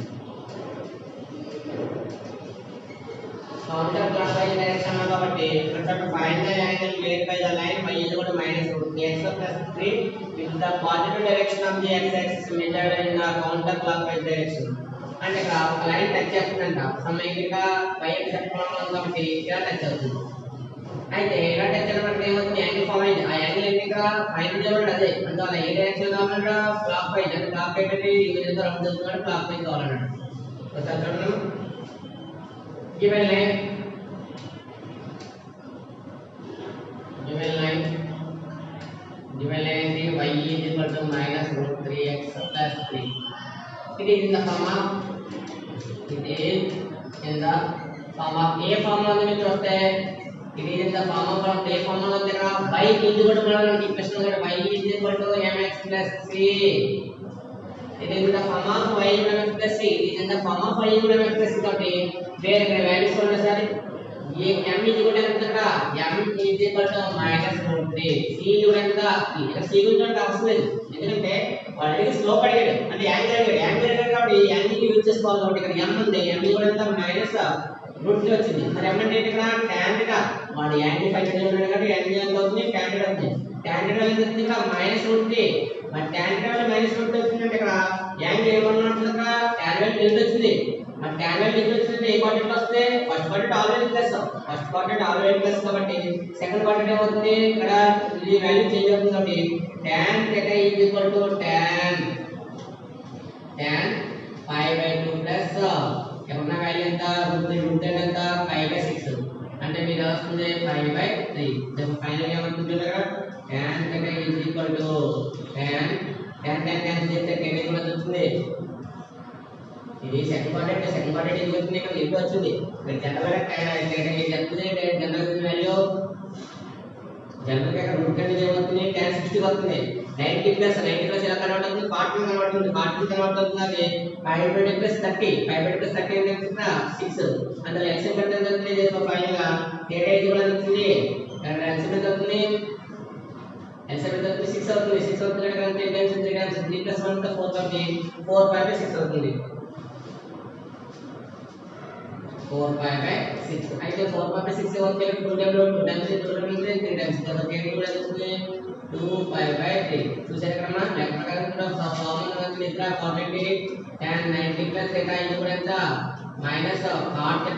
Counterclockwise direction కాబట్టి ఇక్కడ find the angle made by the line y is equal to minus root x plus 3 with the positive direction of the x-axis measured in the counterclockwise direction. అంటే ఇక్కడ ఒక లైన్ టచ్ చేస్తుందంట, సమయంగా y x కోణంలో కాబట్టి ఇలా టచ్ అవుతుంది. అయితే ఇలా టచ్ అయినప్పుడు ఏమవుతుంది, యాంగిల్ ఫామ్ అయింది. ఆ యాంగిల్ ఏంటి ఇక్కడ ఫైండ్ చేయబడి అదే, అందువల్ల ఏ డైరెక్షన్ కావాలన్నా క్లాక్ వైజ్, అంటే క్లాక్ వైజ్ అంటే ఈ విధంగా రౌండ్ అవుతుంది, క్లాక్ వైజ్ కావాలన్నాడు. ఒకసారి చూడండి, గివెన్ లైన్ ఏంటి y is equal to minus root 3x plus 3. It is in the form of it is in the form of a formula में చూస్తే it is in the form of a formula దగ్గర y is equal to మనకి ప్రశ్న దగ్గర y is equal to mx plus c. it is in the form of y mx plus c. it is in the form of y mx plus c కాబట్టి వేరే ఇక్కడ వాల్యూస్ ఉన్నాయి సార్. ये m is equal to ఎంత ఇక్కడ m is equal to -√3. c కూడా ఎంత ఇక్కడ c గురించి అవసరం లేదు ఎందుకంటే వాడికి స్లోప్ అడిగాడు అంటే యాంగిల్ అడిగాడు కాబట్టి యాంగిల్ ని యూజ్ చేసుకోవాలి కాబట్టి ఇక్కడ m ఉంది m కూడా ఎంత -√3 వచ్చింది. మరి m అంటే ఇక్కడ tan θ వాడి యాంగిల్ ఫైండ్ చేయాలి కాబట్టి యాంగిల్ ఎంత అవుతుంది tan θ అవుతుంది. tan θ ఎంత అవుతుంది ఇక్కడ -√3. మరి tan θ -√3 వచ్చిందంటే ఇక్కడ యాంగిల్ ఏమన్నట్టు ఇక్కడ tan వాల్యూ ఎంత వచ్చింది. మరి tan వాల్యూ ఎంత వచ్చింది ఏ క్వాడ్రంట్ వస్తే ఫస్ట్ క్వాడ్రంట్ ఆల్వేస్ ప్లస్ కాబట్టి సెకండ్ క్వాడ్రంట్ ఏమవుతుంది ఇక్కడ ఈ వాల్యూ చేంజ్ అవుతుంది కాబట్టి tan θ is equal to tan π/2 plus ఎక్కడ వాల్యూ ఎంత రూట్ ఎంత 5/6 అంటే మీరు వస్తుంది 5/3. దెన్ ఫైనల్ ఏమవుతుంది ఇక్కడ tan θ is equal to tan చేస్తే tan కూడా వస్తుంది. ఇది సెకండ్ క్వాడ్రంట్ ఎందుకు వచ్చింది ఇక్కడ ఎందుకు వచ్చింది ఇక్కడ జనరల్ గా జనరల్ వాల్యూ జనరల్ గా ఇక్కడ రూట్ అనేది ఏమవుతుంది tan 60 వస్తుంది. 90 ప్లస్ ఎలా కన్వర్ట్ అవుతుంది cot కన్వర్ట్ అవుతుంది అది 5/30 ప్లస్ 30 ఎంత అవుతుందా 6. అందులో x ఎంత అవుతుంది సో ఫైనల్ గా θ ఇది కూడా అవుతుంది ఇక్కడ x ఎంత అవుతుంది 6 అవుతుంది. 6 అవుతుంది అంటే ఎంత 3 టైమ్స్ 3 ప్లస్ 1 4 కాబట్టి 4/6 అవుతుంది. 4/6 అయితే 4/6 అవుతుంది 2 టైమ్స్ 3 టైమ్స్ కాబట్టి ఇది కూడా అవుతుంది 2/3. చూసారు ఇక్కడ మన లెక్క ప్రకారం కూడా ఫార్ములా ఉంది ఇక్కడ క్వాడ్రంట్ tan 90 ప్లస్ θ ఇది కూడా ఎంత -cot θ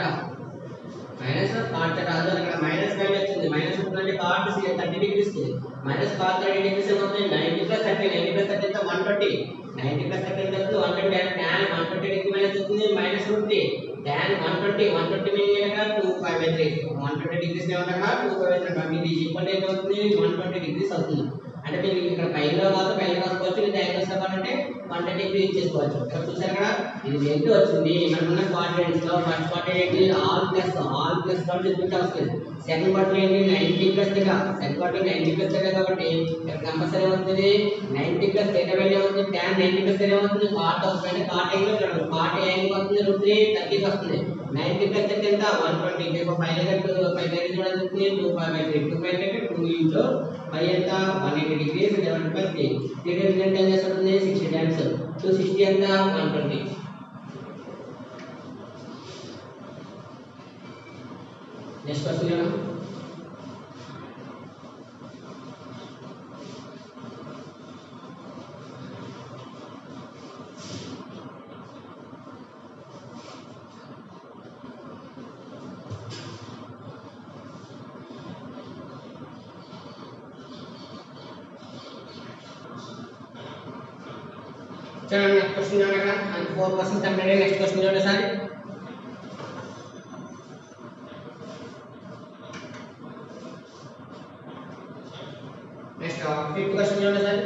అందులో ఇక్కడ మైనస్ వాల్యూ వచ్చింది. మైనస్ అంటే cot 30 డిగ్రీస్ -cot 30 డిగ్రీస్ ఏమవుతుంది 90 ప్లస్ 30 ఎంత 120. 90 ప్లస్ 30 ఎంత 120 అంటే tan 120 డిగ్రీ మైనస్ అవుతుంది -√3. tan 120 మీనింగ్ ఏంటంటే 2/3. 120 డిగ్రీస్ ఏమంటారా 2/3 ఇది ఈక్వల్ ఎంత అవుతుంది 120 డిగ్రీస్ అవుతుంది. అంటే మీరు ఇక్కడ పైన రాసుకోవచ్చు లేదా యాంగిల్స్ అంటే 120 డిగ్రీ ఇచ్చేసుకోవచ్చు. ఇక్కడ చూసారు కదా ఇది ఎంత వచ్చింది మనకున్న క్వాడ్రంట్స్ లో ఫస్ట్ క్వాడ్రంట్ ఏంటి ఆల్ ప్లస్ కాబట్టి ఇది వస్తుంది. సెకండ్ క్వాడ్రంట్ ఏంటి 90 ప్లస్ θ సెకండ్ క్వాడ్రంట్ 90 ప్లస్ θ కాబట్టి ఇక్కడ కంపల్సరీ అవుతుంది 90 ప్లస్ θ వాల్యూ అవుతుంది. tan 90 ప్లస్ θ అవుతుంది cot అవుతుంది అంటే cot యాంగిల్ cot యాంగిల్ వస్తుంది √3 30 వస్తుంది. 90 ప్లస్ θ ఎంత 120 ఇంకో ఫైనల్ గా 2/3 కూడా అవుతుంది 2/3 అంటే 2 ఇంటూ పై ఎంత 180 డిగ్రీస్ డివైడెడ్ బై 3 3 ఎంత చేస్తుంది 60 టైమ్స్ 260 ఎంత 120. నెక్స్ట్ క్వశ్చన్ చూడండి. चलो नेक्स्ट क्वेश्चन जो है and 4 question completed. Next question जो है सर नेक्स्ट 5th क्वेश्चन जो है sir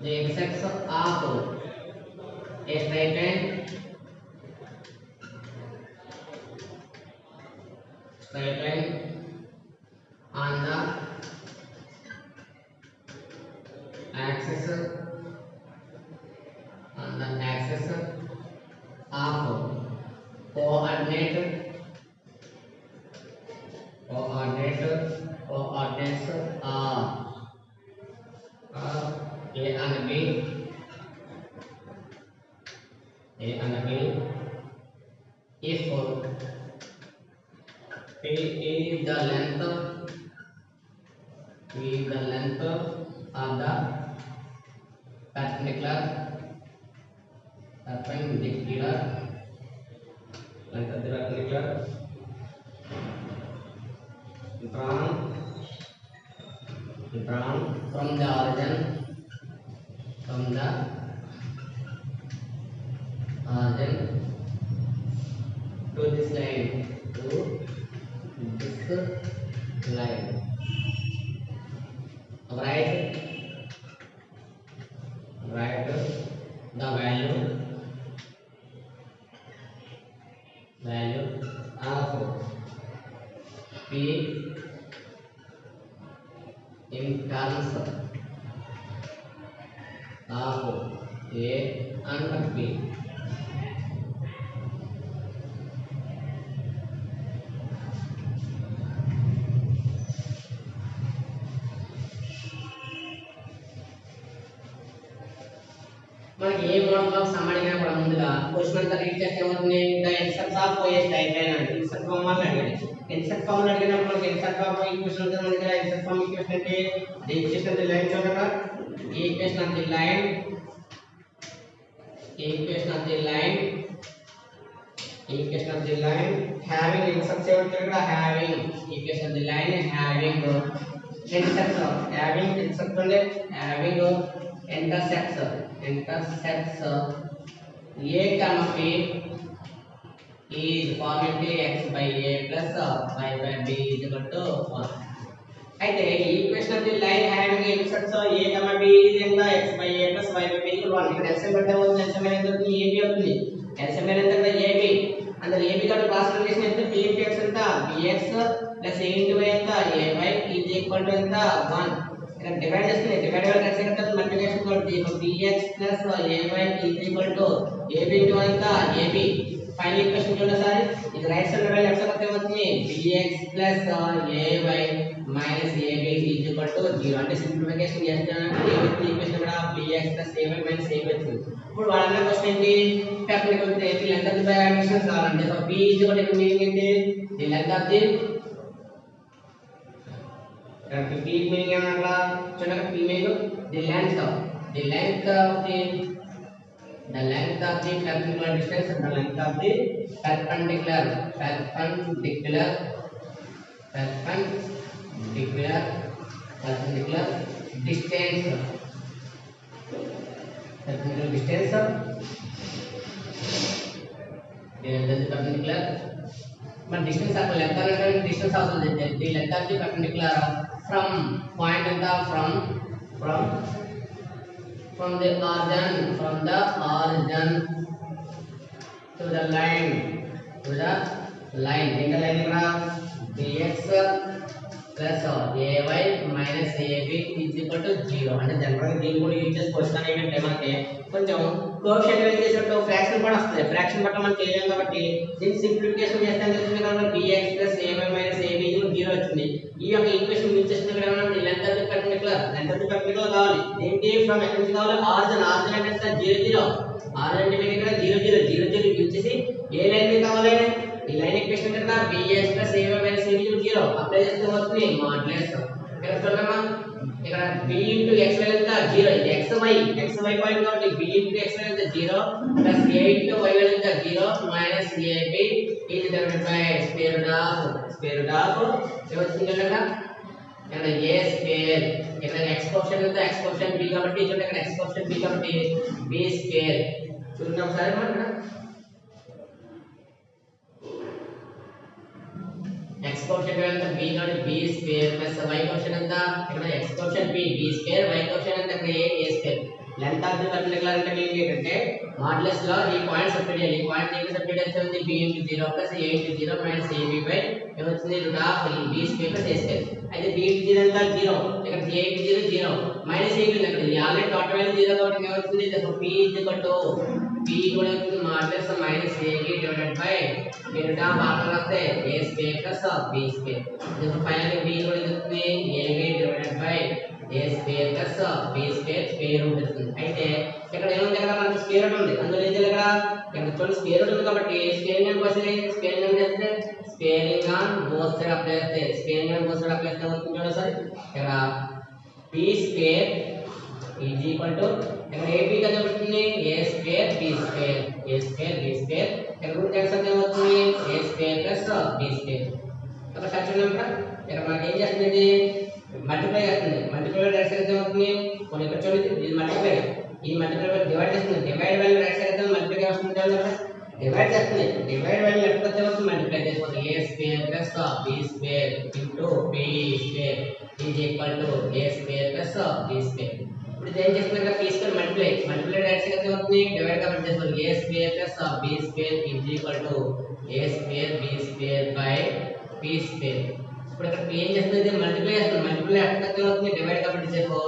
the intercept of a straight line on the axis of coordinates A and B if P is the length of the perpendicular drawn from the origin to this line write the value of p in terms of a and b. మనకి ఏ మోడల్ ఆఫ్ సమ్ అడిగినా కూడా ముందుగా క్వశ్చన్ అంతా రీడ్ చేస్తే ఏమవుతుంది the incepts of OS type అయినా ఇన్సెప్ట్ ఫార్మ్ అని అడిగాడు ఇన్సెప్ట్ ఫార్మ్ అడిగినప్పుడు మనకి ఇన్సెప్ట్ ఫార్మ్ ఈక్వేషన్ ఉంటుంది మన దగ్గర ఇన్సెప్ట్ ఫార్మ్ ఈక్వేషన్ అంటే the equation of the line చూడండి equation of the line having intercepts ఏమంటారు ఇక్కడ having equation of the line having intercepts అంటే having intercepts a comma b is formed x by a plus y by b is equal to 1. అయితే ఈ equation of the line having intercepts a comma b is ఎంత x by a plus y by b is 1. ఇక్కడ ఎల్సిఎం పెడితే అవుతుంది ఎల్సిఎం ఎంత అవుతుంది ab అవుతుంది ఎల్సిఎం ఎంత అంటే ab అంటే ab తోటి క్రాస్ మల్టిప్లికేషన్ ఎంత b into x ఎంత bx plus a into y ఎంత ay is equal to ఎంత 1. ఇక్కడ డివైడ్ చేస్తే డివైడ్ బై x ఎంత మల్టిప్లికేషన్ తోటి bx plus ay is equal to ab into y ఎంత ab. ఫైనల్ ఈక్వేషన్ చూడండి సార్ ఇది రైట్ సైడ్ లెఫ్ట్ సైడ్ వస్తే ఏమవుతుంది bx plus ay minus ab is equal to 0. అంటే సింప్లిఫికేషన్ చేస్తానంటే ఏమవుతుంది ఈక్వేషన్ కూడా bx plus ay minus ab అవుతుంది. ఇప్పుడు వాళ్ళన్న క్వశ్చన్ ఏంటి technical the length of the dimensions కావాలంటే so b is equal to meaning ఏంటి ది లెంత్ ఆఫ్ ది ఇక్కడ b మీనింగ్ ఏమన్నా చూడండి p meaning the length of the perpendicular distance and the length of the perpendicular distance perpendicular మన డిస్టెన్స్ అక్కడ లెంత్ అంటే డిస్టెన్స్ అవుతుంది the length of the perpendicular from point and from the origin to the line in the line ఇక్కడ bx plus ay minus ab is equal to 0. అంటే జనరల్ గా దీన్ని కూడా యూజ్ చేసి క్వశ్చన్ ఏంటంటే మనకి కొంచెం కోఎఫిషియంట్ వాల్యూ చేసినట్టు ఫ్రాక్షన్ కూడా వస్తుంది ఫ్రాక్షన్ బట్ట మనం చేయలేం కాబట్టి దీన్ని సింప్లిఫికేషన్ చేస్తే ఎంత వస్తుంది కాబట్టి bx plus ay minus ab 0 వచ్చింది. ఈ యొక్క ఈక్వేషన్ యూజ్ చేసిన ఇక్కడ ఏమన్నా లెంత్ ఆఫ్ ది పర్పెండిక్యులర్ కావాలి ఏంటి ఫ్రమ్ ఎక్కడి నుంచి కావాలి ఆరిజిన్ అంటే 0 ఆరిజిన్ అంటే ఇక్కడ 0 యూజ్ చేసి ఏ లైన్ కి కావాలి ఈ లైన్ ఈక్వేషన్ ఇక్కడ bx plus ay minus ab 0 apply చేస్తే వస్తుంది మాడ్యులస్ ఇక్కడ చూడమ్మా ఇక్కడ b into xy ఎంత 0 ఇది xy పాయింట్ కాబట్టి b into xy ఎంత 0 plus a into y ఎంత 0 minus ab is divided by square root of ఏమొస్తుంది కదా ఇక్కడ a స్క్వేర్ ఇక్కడ x కోఎఫిషియంట్ ఎంత x కోఎఫిషియంట్ b కాబట్టి చూడండి ఇక్కడ x కోఎఫిషియంట్ b కాబట్టి b స్క్వేర్ చూడండి ఒకసారి మనం x కోఎఫిషియంట్ ఎంత b కాబట్టి b square plus y coefficient ఎంత ఇక్కడ x coefficient b square y coefficient ఎంత ఇక్కడ a square length of the perpendicular అంటే మీనింగ్ ఏంటంటే మాడ్యులస్ లో ఈ పాయింట్ సబ్స్టిట్యూట్ చేయాలి ఈ పాయింట్ దీనికి సబ్స్టిట్యూట్ చేస్తే ఉంది b into 0 plus a into 0 minus ab by ఏమొస్తుంది root of b square plus a square అయితే b into 0 ఎంత 0 ఇక్కడ a into 0 minus ab ఇక్కడ ఇది ఆల్రెడీ టోటల్ వాల్యూ 0 కాబట్టి ఏమవుతుంది సో p p కూడా అవుతుంది modulus minus ab divided by root of order వస్తే a square plus b square ఇది ఫైనల్లీ b కూడా అవుతుంది ab divided by a square plus b square square root అవుతుంది. అయితే ఇక్కడ ఏముంది ఇక్కడ మనకి స్క్వేర్ రూట్ ఉంది అందులో ఏం చేయాలి ఇక్కడ చూడండి స్క్వేర్ రూట్ ఉంది కాబట్టి squaring on both side apply చేస్తే అవుతుంది చూడండి సార్ ఇక్కడ b square is equal to ఇక్కడ ab కదా వస్తుంది a స్క్వేర్ b స్క్వేర్ ఇక్కడ రూట్ క్యాన్సిల్ అవుతుంది a square plus b square ఒకసారి చూడండి ఇక్కడ మనకి ఏం చేస్తుంది మల్టిప్లై చేస్తుంది మల్టిప్లై రైట్ సైడ్ అవుతుంది కొన్ని ఇక్కడ చూడండి ఇది మల్టిప్లై బై డివైడ్ చేస్తుంది divide by right side multiply వస్తుంది డివైడ్ చేస్తుంది. డివైడ్ వాల్యూ లెఫ్ట్ వచ్చే వరకు మల్టిప్లై చేసుకోవాలి. a square plus b square into b square is equal to a square plus b square. ఇప్పుడు ఇది ఏం చేస్తున్నా p square multiply right side వచ్చే వరకు డివైడ్ గా చేసుకోవాలి. a square plus b square is equal to a square b square by b square. ఇప్పుడు ఇక్కడ ఏం చేస్తుంది, మల్టిప్లై చేస్తుంది. మల్టిప్లై లెఫ్ట్ వచ్చే వరకు డివైడ్ గా చేసుకో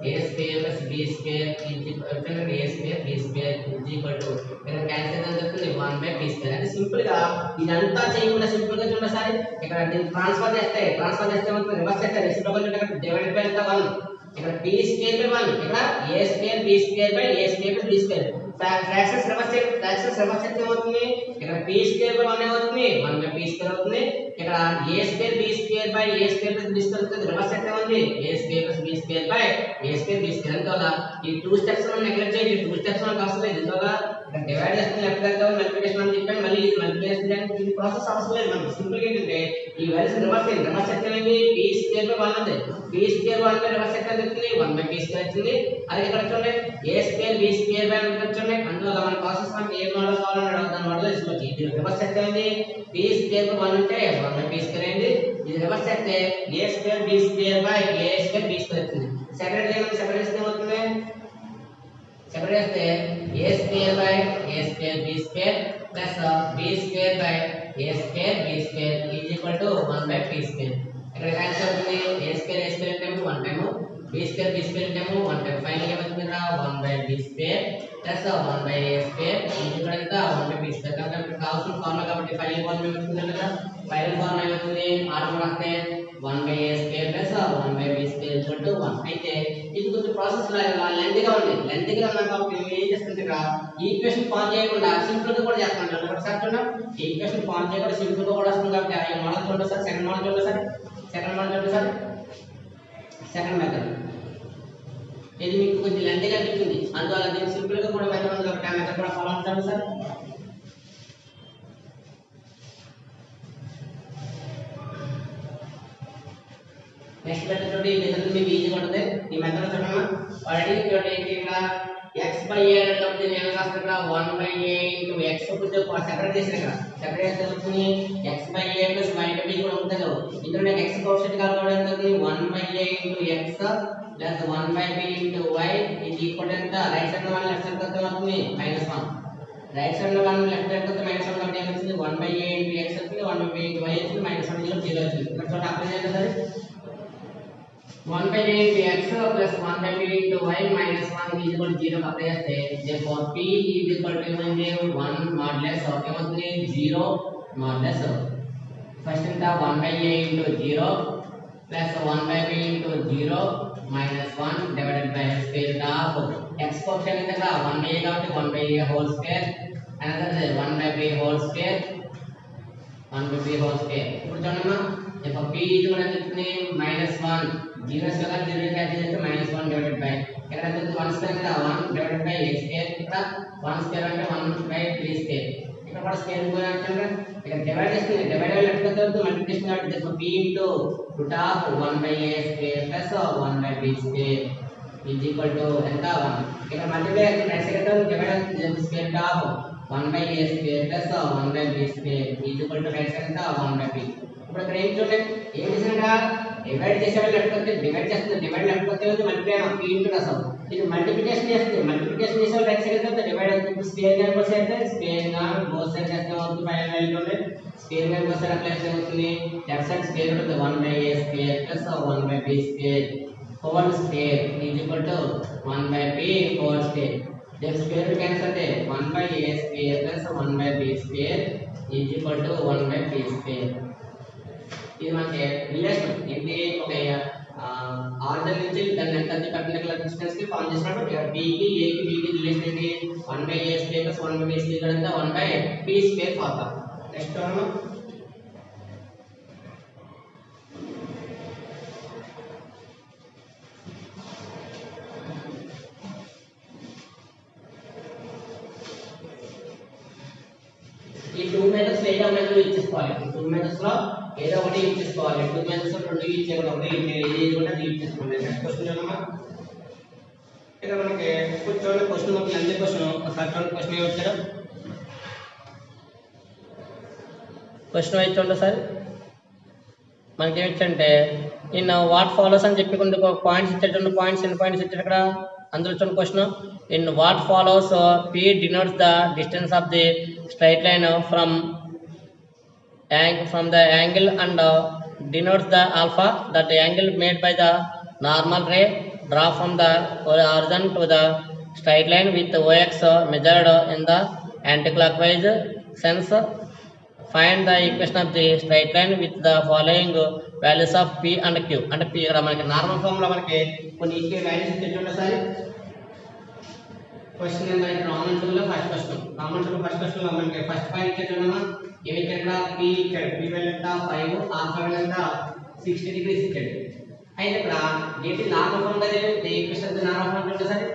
a square plus b square is equal to a square b square is equal to ఇక్కడ క్యాన్సిల్ అవుతుంది 1 బై b స్క్వేర్. అంటే సింపుల్ గా ఇదంతా చేయకుండా సింపుల్ గా చూడండి సార్. ఇక్కడ దీన్ని ట్రాన్స్ఫర్ చేస్తే మొత్తం రివర్స్ చేస్తే రెసిప్రోకల్ అంటే డివైడెడ్ బై ఎంత 1. ఇక్కడ b స్క్వేర్ బై 1, ఇక్కడ a square b square by a square plus b square. Fractions reverse చేస్తే ఏమవుతుంది, ఇక్కడ b స్క్వేర్ బై 1 అవుతుంది, 1 బై b స్క్వేర్ అవుతుంది. ఇక్కడ a square b square by a square plus b square అవుతుంది. రివర్స్ చేస్తే ఏమవుతుంది, a square plus b square by a square b square. అందువల్ల ఈ 2 స్టెప్స్ మనం నెగ్లెక్ట్ చేయాలి. 2 స్టెప్స్ మనకు అవసరం లేదు. ఇందువల్ల ఇక్కడ డివైడ్ చేస్తే లెఫ్ట్ గా మల్టిప్లికేషన్ అని చెప్పాను. మళ్ళీ ఇది మల్టిప్లికేషన్ చేయడానికి ఈ ప్రాసెస్ అవసరం లేదు మనకి. సింపుల్ గా ఏంటంటే ఈ వాల్యూస్ రివర్స్ చేస్తే ఏంటి, b స్క్వేర్ బై 1 ఉంది, b స్క్వేర్ 1 బై రివర్స్ చేస్తే అవుతుంది 1 బై b స్క్వేర్ వచ్చింది. అలాగే ఇక్కడ చూడండి a square b square by చూడండి. అందువల్ల మన ప్రాసెస్ మనకి ఏ మోడల్ కావాలన్నాడు దాని మోడల్ తీసుకోవచ్చు. ఇది రివర్స్ చేస్తే ఏంటి, b స్క్వేర్ బై 1 అంటే 1 బై b స్క్వేర్ అయింది. ఇది రివర్స్ చేస్తే a square b square by a square b స్క్వేర్ వచ్చింది. సెపరేట్ చేస్తే ఏమవుతుంది, సెపరేట్ చేస్తే a square by a square b square plus b square by a square b square is equal to 1 by b square. ఇక్కడ క్యాన్సిల్ అవుతుంది. a స్క్వేర్ అంటే 1 time, b square b square అంటే 1 టైం. ఫైనల్ ఏమవుతుంది, 1 by b square plus 1 by a square is equal to 1 by b square. కాబట్టి మనకు కావాల్సిన ఫార్ములా కాబట్టి ఫైనల్ ఫార్ములా ఏమవుతుంది కదా, ఫైనల్ ఫార్ములా ఏమవుతుంది, ఆర్డర్ రాస్తే 1 by a square plus 1 by b square equal to 1. అయితే ఇది కొంచెం ప్రాసెస్ లెంత్ గా ఉంది. లెంత్ గా ఉన్నాం కాబట్టి మేము ఏం చేస్తుంటే ఇక్కడ ఈక్వేషన్ ఫార్మ్ చేయకుండా సింపుల్ గా కూడా చేస్తున్నాం. ఒకసారి చూడండి, ఈక్వేషన్ ఫార్మ్ చేయకుండా సింపుల్ గా కూడా వస్తుంది కాబట్టి ఆ మోడల్ చూడండి సార్. సెకండ్ మోడల్ చూడండి సార్. సెకండ్ మెథడ్ ఇది మీకు కొంచెం లెంత్ గా అనిపిస్తుంది. అందువల్ల దీన్ని సింపుల్ గా కూడా మెథడ్ ఉంది కాబట్టి ఆ మెథడ్ కూడా ఫాలో అవుతాను సార్. నెక్స్ట్ మెథడ్ చూడండి. ఈ మెథడ్ మీకు ఈజీగా ఉంటుంది. ఈ మెథడ్ చూడండి ఆల్రెడీ చూడండి ఇక్కడ x బై a అంటే నేను రాస్తాను ఇక్కడ 1 బై a ఇంటూ x కొంచెం సెపరేట్ చేసిన ఇక్కడ సెపరేట్ చేస్తుంది x by a plus y by b కూడా ఉంటుంది కదా. ఇందులో నాకు x కోఎఫిషియంట్ కనుక్కోవడం అవుతుంది 1 by a into x plus 1 by b into y ఇది ఈక్వల్ ఎంత, రైట్ సైడ్ లో 1 లెఫ్ట్ సైడ్ లో అవుతుంది -1. రైట్ సైడ్ లో 1 లెఫ్ట్ సైడ్ లో -1 కాబట్టి ఏమవుతుంది 1 బై a ఇంటూ x అవుతుంది, 1 బై b ఇంటూ y అవుతుంది, -1 0 అవుతుంది. ఇక్కడ చూడండి అప్లై చేయండి. 1 by a into x plus 1 by b into y minus 1 is equal to 0 apply చేస్తే therefore p is equal to 1 modulus అవుతుంది 0 modulus. ఫస్ట్ ఎంత 1 by a into 0 plus 1 by b into 0 minus 1 divided by square root of x coefficient ఎంత 1 by a కాబట్టి 1 by a whole square another 1 by b whole square 1 by b whole square. ఇప్పుడు చూడండి therefore p is equal to -1 0 square 0 cancel చేస్తే -1 డివైడెడ్ బై ఇక్కడ ఎంత 1 స్క్వేర్ అంటే 1 డివైడెడ్ బై a స్క్వేర్. ఇక్కడ 1 స్క్వేర్ అంటే 1 బై 3 స్క్వేర్. ఇక్కడ కూడా స్క్వేర్ కూడా అంటే ఇక్కడ డివైడ్ చేస్తుంది. డివైడ్ అయ్యి లెఫ్ట్ కి మల్టిప్లికేషన్ కాబట్టి so p into root of 1 by a square plus 1 by b square is equal to ఎంత 1. ఇక్కడ మల్టిప్లై చేస్తే రైట్ సైడ్ తో డివైడ్ అవుతుంది square root of 1 by a square plus 1 by b square is equal to right side ఎంత 1 బై b. ఇప్పుడు ఇక్కడ ఏం చూడండి ఏం చేసినా డివైడ్ చేసేవాళ్ళు లెఫ్ట్ వస్తే డివైడ్ చేస్తుంది, డివైడ్ లెఫ్ట్ వస్తే మల్టిప్లై p ఇంటూ రాసాం. ఇది మల్టిప్లికేషన్ చేస్తుంది, మల్టిప్లికేషన్ చేసేవాళ్ళు రైట్ సైడ్ అయితే డివైడ్ అవుతుంది. స్క్వేర్ గా బోత్ సైడ్ అయితే స్క్వేర్ గా బోత్ సైడ్ చేస్తే అవుతుంది ఫైనల్ వాల్యూ ఉంది. స్క్వేర్ గా బోత్ సైడ్ అప్లై చేస్తే అవుతుంది left side square root 1 by a square plus 1 by b square whole square is equal to 1 by b whole square. There square root cancel అంటే 1 by a square plus 1 by b square is equal to 1 by b square. ఇది మనకి రిలేషన్ ఏంటి, ఒక ఆర్డర్ నుంచి దాన్ని ఎంత పర్టికులర్ డిస్టెన్స్ కి ఫార్మ్ చేసినప్పుడు b కి a కి b కి రిలేషన్ ఏంటి 1 by a square plus 1 by b square అంటే 1 by b square formula. Next మనం ఈ 2 మెథడ్స్ ఏదో మెథడ్ యూజ్ చేసుకోవాలి. 2 మెథడ్స్ లో ఏదో ఒకటి యూజ్ చేసుకోవాలి. 2 మెథడ్స్ లో రెండు యూజ్ చేయకూడదు, ఒకటి ఏది కూడా యూజ్ చేసుకోవాలి. నెక్స్ట్ క్వశ్చన్ చూడమ్మా. ఇక్కడ మనకి చూడండి క్వశ్చన్ మొత్తం అన్ని క్వశ్చన్ ఒకసారి చూడండి. క్వశ్చన్ ఏమి వచ్చారు క్వశ్చన్ అయితే చూడండి సార్ మనకి ఏమిటంటే ఇన్ వాట్ ఫాలోస్ అని చెప్పి కొన్ని పాయింట్స్ ఇచ్చేటువంటి పాయింట్స్ ఎన్ని పాయింట్స్ ఇచ్చారు ఇక్కడ అందులో చూడండి question in what follows P denotes the distance of the straight line from the angle and denotes the alpha that the angle made by the normal ray draw from the horizon to the straight line with ox measured in the anticlockwise sense. Find the equation of the straight line with the following values of p and q. అంటే p ఇక్కడ మనకి నార్మల్ ఫామ్ లో మనకి కొన్ని ఈక్వల్ వాల్యూస్ ఇచ్చేట్టు sir question number common tool లో ఫస్ట్ క్వశ్చన్ లో మనకి ఫస్ట్ పాయింట్ ఇచ్చేట్టున్నామా ఏమి ఇక్కడ p ఇచ్చాడు p వాల్యూ ఎంత 5 ఆల్ఫా వాల్యూ ఎంత 60 డిగ్రీస్ ఇచ్చాడు అయితే ఇక్కడ ఏంటి నార్మల్ ఫామ్ కదా ఈ ఈక్వేషన్ నార్మల్ ఫామ్ ఉంటుంది సార్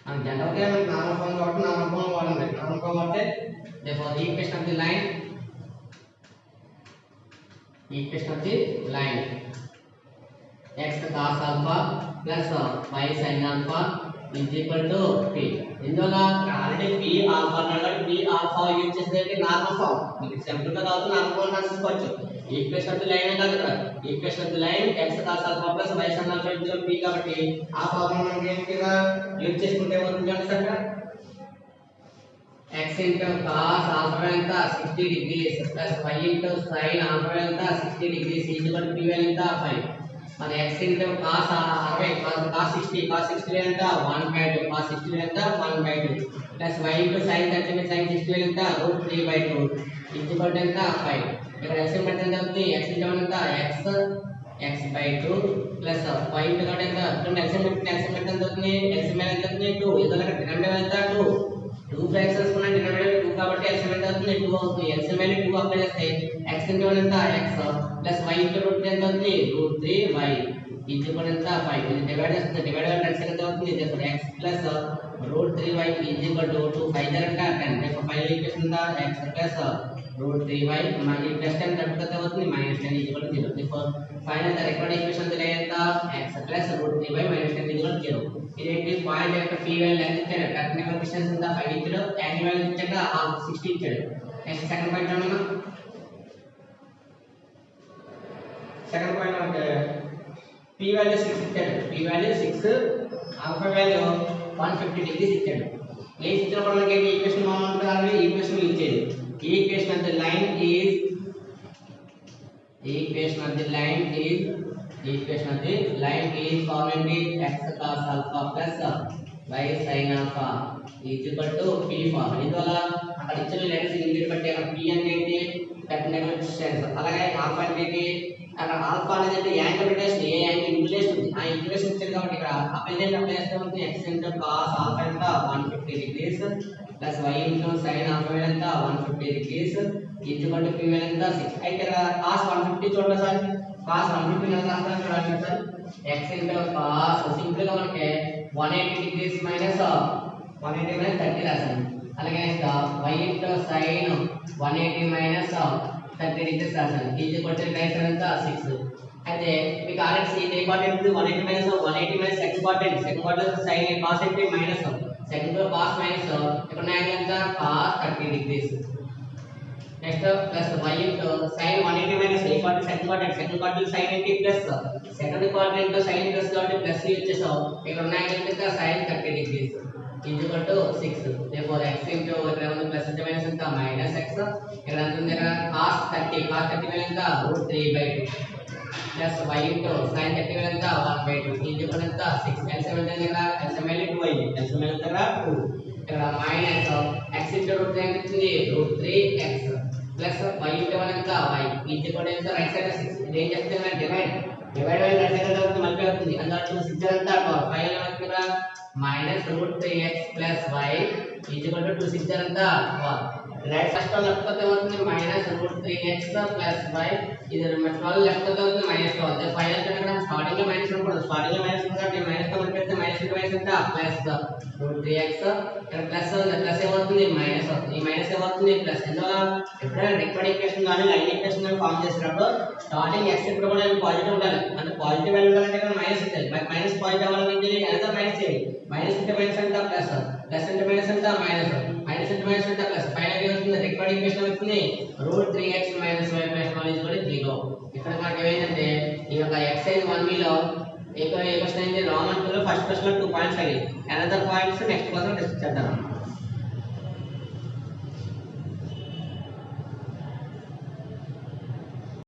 మనం జనరల్ గా నార్మల్ ఫామ్ కాబట్టి నార్మల్ ఫామ్ వాడండి నార్మల్ ఫామ్ అంటే therefore the equation of the line x cos alpha plus y sin alpha is equal to p. ఇందులో ఆల్రెడీ p ఆల్ఫా అన్నాడు p ఆల్ఫా యూజ్ చేసేది నార్మల్ ఫామ్ మీకు సింపుల్ గా కాదు నార్మల్ ఫామ్ రాసుకోవచ్చు ఈక్వేషన్ ఆఫ్ ది లైన్ కాదు ఇక్కడ equation of the line x cos alpha plus y sin alpha is equal to p కాబట్టి ఆ ఫార్ములా మనం ఏంటిగా యూజ్ చేసుకుంటే ఏమవుతుంది చూడండి sir x into cos alpha ఎంత 60 degrees plus y into sin alpha ఎంత 60 degrees is equal to p value ఎంత 5 మరి x into cos 60 cos 60 ఎంత 1/2 cos 60 ఎంత 1/2 plus y into sin 30 sin 60 ఎంత √3/2 is equal to ఎంత 5 ఇక్కడ LCM ఎంత అవుతుంది x into ఎంత x/2 plus y into ఎంత LCM ఎంత అవుతుంది LCM ఎంత అవుతుంది 2 ఇందులో డినామినేటర్ ఎంత 2 2 ఫ్రాక్షన్స్ ఉన్న డినామినేటర్ 2 కాబట్టి LCM ఎంత అవుతుంది 2 అవుతుంది LCM వాల్యూ 2 అప్లై చేస్తే x into ఎంత x plus y into √3 ఎంత అవుతుంది √3y is equal ఎంత 5 ఇది డివైడ్ చేస్తే డివైడ్ వల్ల ఎంత అవుతుంది therefore x plus √3y is equal to 2 5 జరగక 10 therefore ఫైనల్ ఈక్వేషన్ ఎంత x plus √3y మరి ప్లస్ 10 తగ్గితే అవుతుంది -10 is equal to 0 therefore final the required equation ఎంత x plus √3y -10 is equal to 0 ఇదేంటి పాయింట్ యొక్క p వాల్యూ ఎంత ఇచ్చాడు టెక్నికల్ డిస్టెన్స్ ఎంత 5 ఇచ్చాడు యాంగిల్ వాల్యూ ఇచ్చాడు 60 ఇచ్చాడు నెక్స్ట్ సెకండ్ పాయింట్ చూడండి సెకండ్ పాయింట్ అంటే p వాల్యూ 6 ఇచ్చాడు p value 6 alpha value 150 degrees ఇచ్చాడు ఏ ఇచ్చినప్పుడు మనకి ఈక్వేషన్ మామూలుగా ఆల్రెడీ ఈక్వేషన్ ఇచ్చేది equation of the line is following x cos alpha plus y sin alpha is equal to p form. ఇందువల్ల అక్కడ ఇచ్చిన లెన్స్ ఇండికేట్ బట్టి అక్కడ p అనేది టెక్నికల్ డిస్టెన్స్ అలాగే ఆల్ఫా అనేది అక్కడ ఆల్ఫా అనేది యాంగిల్ రిలేషన్ ఏ యాంగిల్ ఇంక్లినేషన్ ఉంది ఆ ఇంక్లినేషన్ ఇచ్చారు కాబట్టి ఇక్కడ అప్లై చేస్తే మనకి x into cos alpha ఎంత 150 degrees plus y into sin alpha ఎంత 150 degrees is equal to p ఎంత 6 అయితే ఇక్కడ cos 150 చూడండి సార్ cos 150 ఎంత రాస్తాం చూడండి sir x into cos simple గా మనకి 180 degrees minus 180 minus 30 రాసాను అలాగే next y into sin 180 minus 30 degrees రాసాను is equal to right side ఎంత 6 అయితే మీకు ఆల్రెడీ ఇది important 180 minus 180 minus x important second important sin cos అంటే మైనస్ సెకండ్ లో cos మైనస్ ఇక్కడ యాంగిల్ ఎంత cos 30 degrees next plus y into sin 180 minus second quadrant sin ఏంటి plus second quadrant sin plus కాబట్టి ప్లస్ యూజ్ చేసాం ఇక్కడ ఉన్న యాంగిల్ ఎంత sin 30 degrees is equal to 6 therefore x into ఇక్కడ ఉన్న ప్లస్ అంటే మైనస్ ఎంత మైనస్ x ఇక్కడ ఎంత ఉంది ఇక్కడ cos 30 వాల్యూ ఎంత √3/2 plus y into sin 30 value ఎంత 1/2 is equal to ఎంత 6 LCM ఎంత దగ్గర LCM వాల్యూ 2 అయ్యింది LCM ఎంత దగ్గర 2 ఇక్కడ మైనస్ x into √3 ఎంత వచ్చింది √3x ప్లస్ y into 1 ఎంత y is equal to ఎంత రైట్ సైడ్ 6 ఇది ఏం చేస్తుంది డివైడ్ బై రైట్ సైడ్ అవుతుంది మల్టిప్లై అవుతుంది అందులో 6 ఎంత ఫైనల్ అవుతుందా minus √3x plus y is equal to 2 6 ఎంత 1 రైట్ ఫస్ట్ లెఫ్ట్ తో అవుతుంది -√3x plus y ఇది 12 లెఫ్ట్ తో అవుతుంది -12 ఫైనల్ ఇక్కడ స్టార్టింగ్ లో మైనస్ ఉంటుంది స్టార్టింగ్ లో మైనస్ కాబట్టి మైనస్ తో కలిపితే మైనస్ into మైనస్ ఎంత ప్లస్ √3x ఇక్కడ ప్లస్ ఉంది ప్లస్ ఏమవుతుంది మైనస్ అవుతుంది ఈ మైనస్ ఏమవుతుంది ప్లస్ ఎందువల్ల ఎప్పుడైనా రిక్వైర్డ్ ఈక్వేషన్ కానీ లైన్ ఈక్వేషన్ కానీ ఫార్మ్ చేసినప్పుడు స్టార్టింగ్ x ఇప్పుడు కూడా పాజిటివ్ ఉండాలి అంటే పాజిటివ్ వాల్యూ ఉండాలంటే ఇక్కడ మైనస్ ఇచ్చాలి మైనస్ పాజిటివ్ అవ్వాలంటే ఎంత మైనస్ చేయాలి మైనస్ into మైనస్ ఎంత ప్లస్ ప్లస్ into మైనస్ ఎంత minus adjacent minus with the plus finally వస్తుంది రిక్వైర్డ్ ఈక్వేషన్ అవుతుంది √3x - y + 1 = 0. ఇక్కడ మనకి ఏమైందంటే ఈ యొక్క ఎక్సర్సైజ్ 1b లో ఏ క్వశ్చన్ అయితే రోమన్ 2 లో ఫస్ట్ క్వశ్చన్ లో 2 పాయింట్స్ అడిగి అనదర్ పాయింట్స్ నెక్స్ట్ క్లాస్ లో డిస్కస్ చేద్దాం.